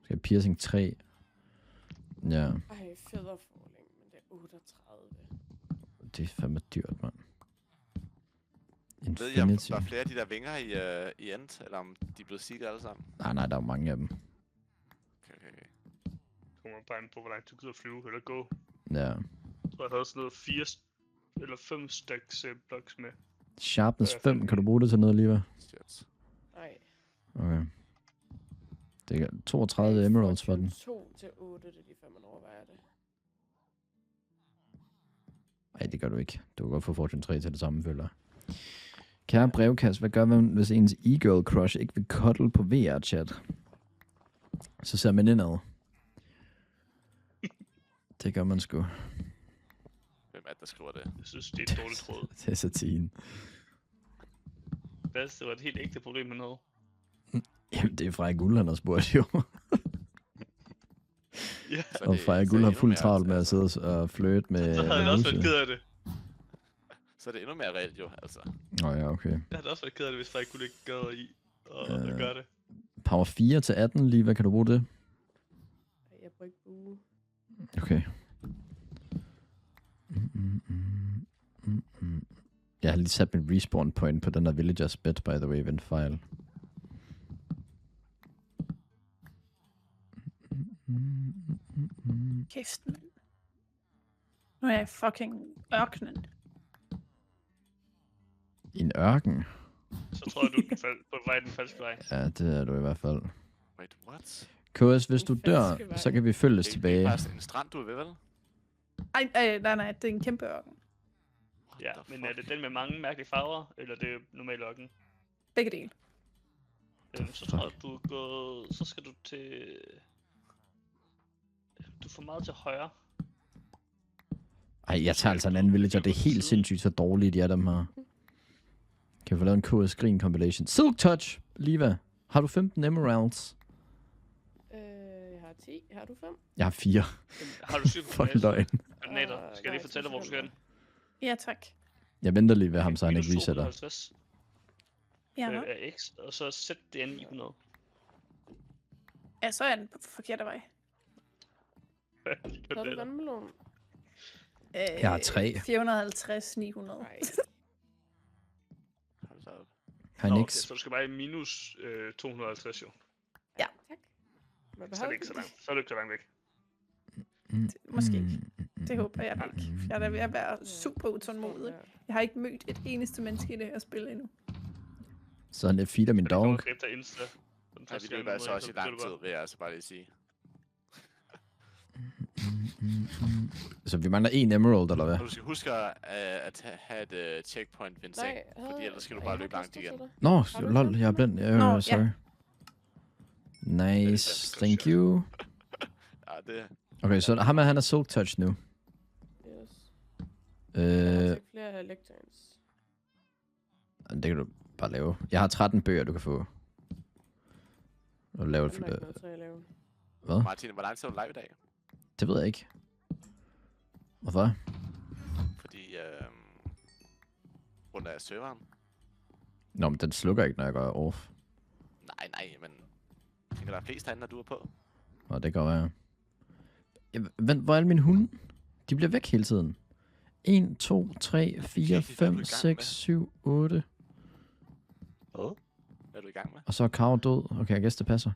Skal jeg piercing 3? Ja. Ej, featherfalling, men det er 38. Det er fandme dyrt, mand. Ved jeg, om Infinity. der er flere af de der vinger i End, eller om de er blevet sigget alle sammen? Nej, der er mange af dem. Okay. Det kommer bare an på, hvor langt du gider flyve eller gå. Ja. Så jeg havde sådan noget 4 eller 5 stacks blocks med. Sharpness 5, kan du bruge det til noget alligevel? Shit. Nej. Okay. Det er 32 emeralds for den. 2 til 8, det er lige før man overvejer det. Nej, det gør du ikke. Du kan godt få Fortune 3 til det samme, føler jeg. Kære brevkasse, hvad gør man, hvis ens e-girl crush ikke vil cuddle på VR-chat? Så ser man indad. Det gør man sgu. Hvem er det, der skriver det? Jeg synes, det er et dårligt råd. Det er satire. Det var et helt ægte problem med noget. Jamen, det er Freja Guld, han har spurgt jo. Ja. Og Freja Guld har fuldt travlt med at sidde og flirte med... Så havde jeg også været ked af det. Så er det endnu mere reelt jo, altså. Ja, okay. Jeg havde også været ked af det, hvis Freja Guld ikke gad i at gøre det. Power 4 til 18 lige, hvad kan du bruge det? Jeg bruger ikke bue. Okay. Jeg har lige sat min respawn point på den der villagers bed, by the way, ved en fejl. Kæft, mand. Nu er jeg i fucking ørkenen. I en ørken? Så tror jeg, du er på vej den falske vej. Ja, det er du i hvert fald. Wait, what? KS, hvis du Den dør, falske vej. så kan vi følges Det er tilbage. bare sådan en strand, du er ved, vel? Nej, det er en kæmpe ørken. Ja, men er det den med mange mærkelige farver, eller det er normal ørken? Begge dele. Så tror jeg, du er gået... Så skal du til... Du får meget til højre. Ej, jeg tager altså en anden villager. Det er helt sindssygt, så dårligt de er dem her. Kan vi få lavet en KS Green compilation? Silk Touch! Liva, har du 15 emeralds? Jeg har 10. Har du 5? Jeg har 4. Har du 7 For løgn. granater? Skal jeg lige fortælle dig, hvor du skal hen? Ja, tak. Jeg venter lige ved ham, så han Minus ikke resetter. 250 Ja, af X, og så sæt det ind i 100. Ja, så er den på forkerte vej. Så er det vandmelon. Jeg har 3. 450, 900. Nej. Hold så op. Har Nå, jeg okay, niks? så du skal bare i minus 250 jo. Ja. Tak. Men Så er det ikke så langt. Så er det ikke så langt væk. Måske ikke. Det håber jeg da ikke. Jeg er da ved at være super utålmodig. Jeg har ikke mødt et eneste menneske i det her spil endnu. Sådan lidt feeder min Så det kommer dog. efter Insta. Den Ja, første vi gang, løber du altså møder også i en, så lang betyder tid, vil jeg altså bare lige sige. Så vi mangler 1 emerald, eller hvad? Og du skal huske at have et checkpoint ved en seng, fordi ellers skal du bare løbe langt igen. Nå, Har du lol, ikke jeg er blind. Nå, ja. Sorry. Nice, thank you. Ja, det Okay, så ham her, han er soul touch nu. Yes. Jeg har Øh, ikke flere electrons. det kan du bare lave. Jeg har 13 bøger, du kan få. Og lave Dem er ikke noget til at lave. hvad? Martin, hvor lang tid er du live i dag? Det ved jeg ikke. Hvorfor? Fordi, rundt af serveren. Nå, men den slukker ikke, når jeg går off. Nej, men jeg tænker, der er flest herinde, når du er på. Nå, det kan godt være. Vent, hvor er alle mine hunde? De bliver væk hele tiden. 1, 2, 3, 4, Okay, hvad er du i 5, gang 6, med? 7, 8. Hvad er du i gang med? Og så er Karo død. Okay, jeg gæst det passer.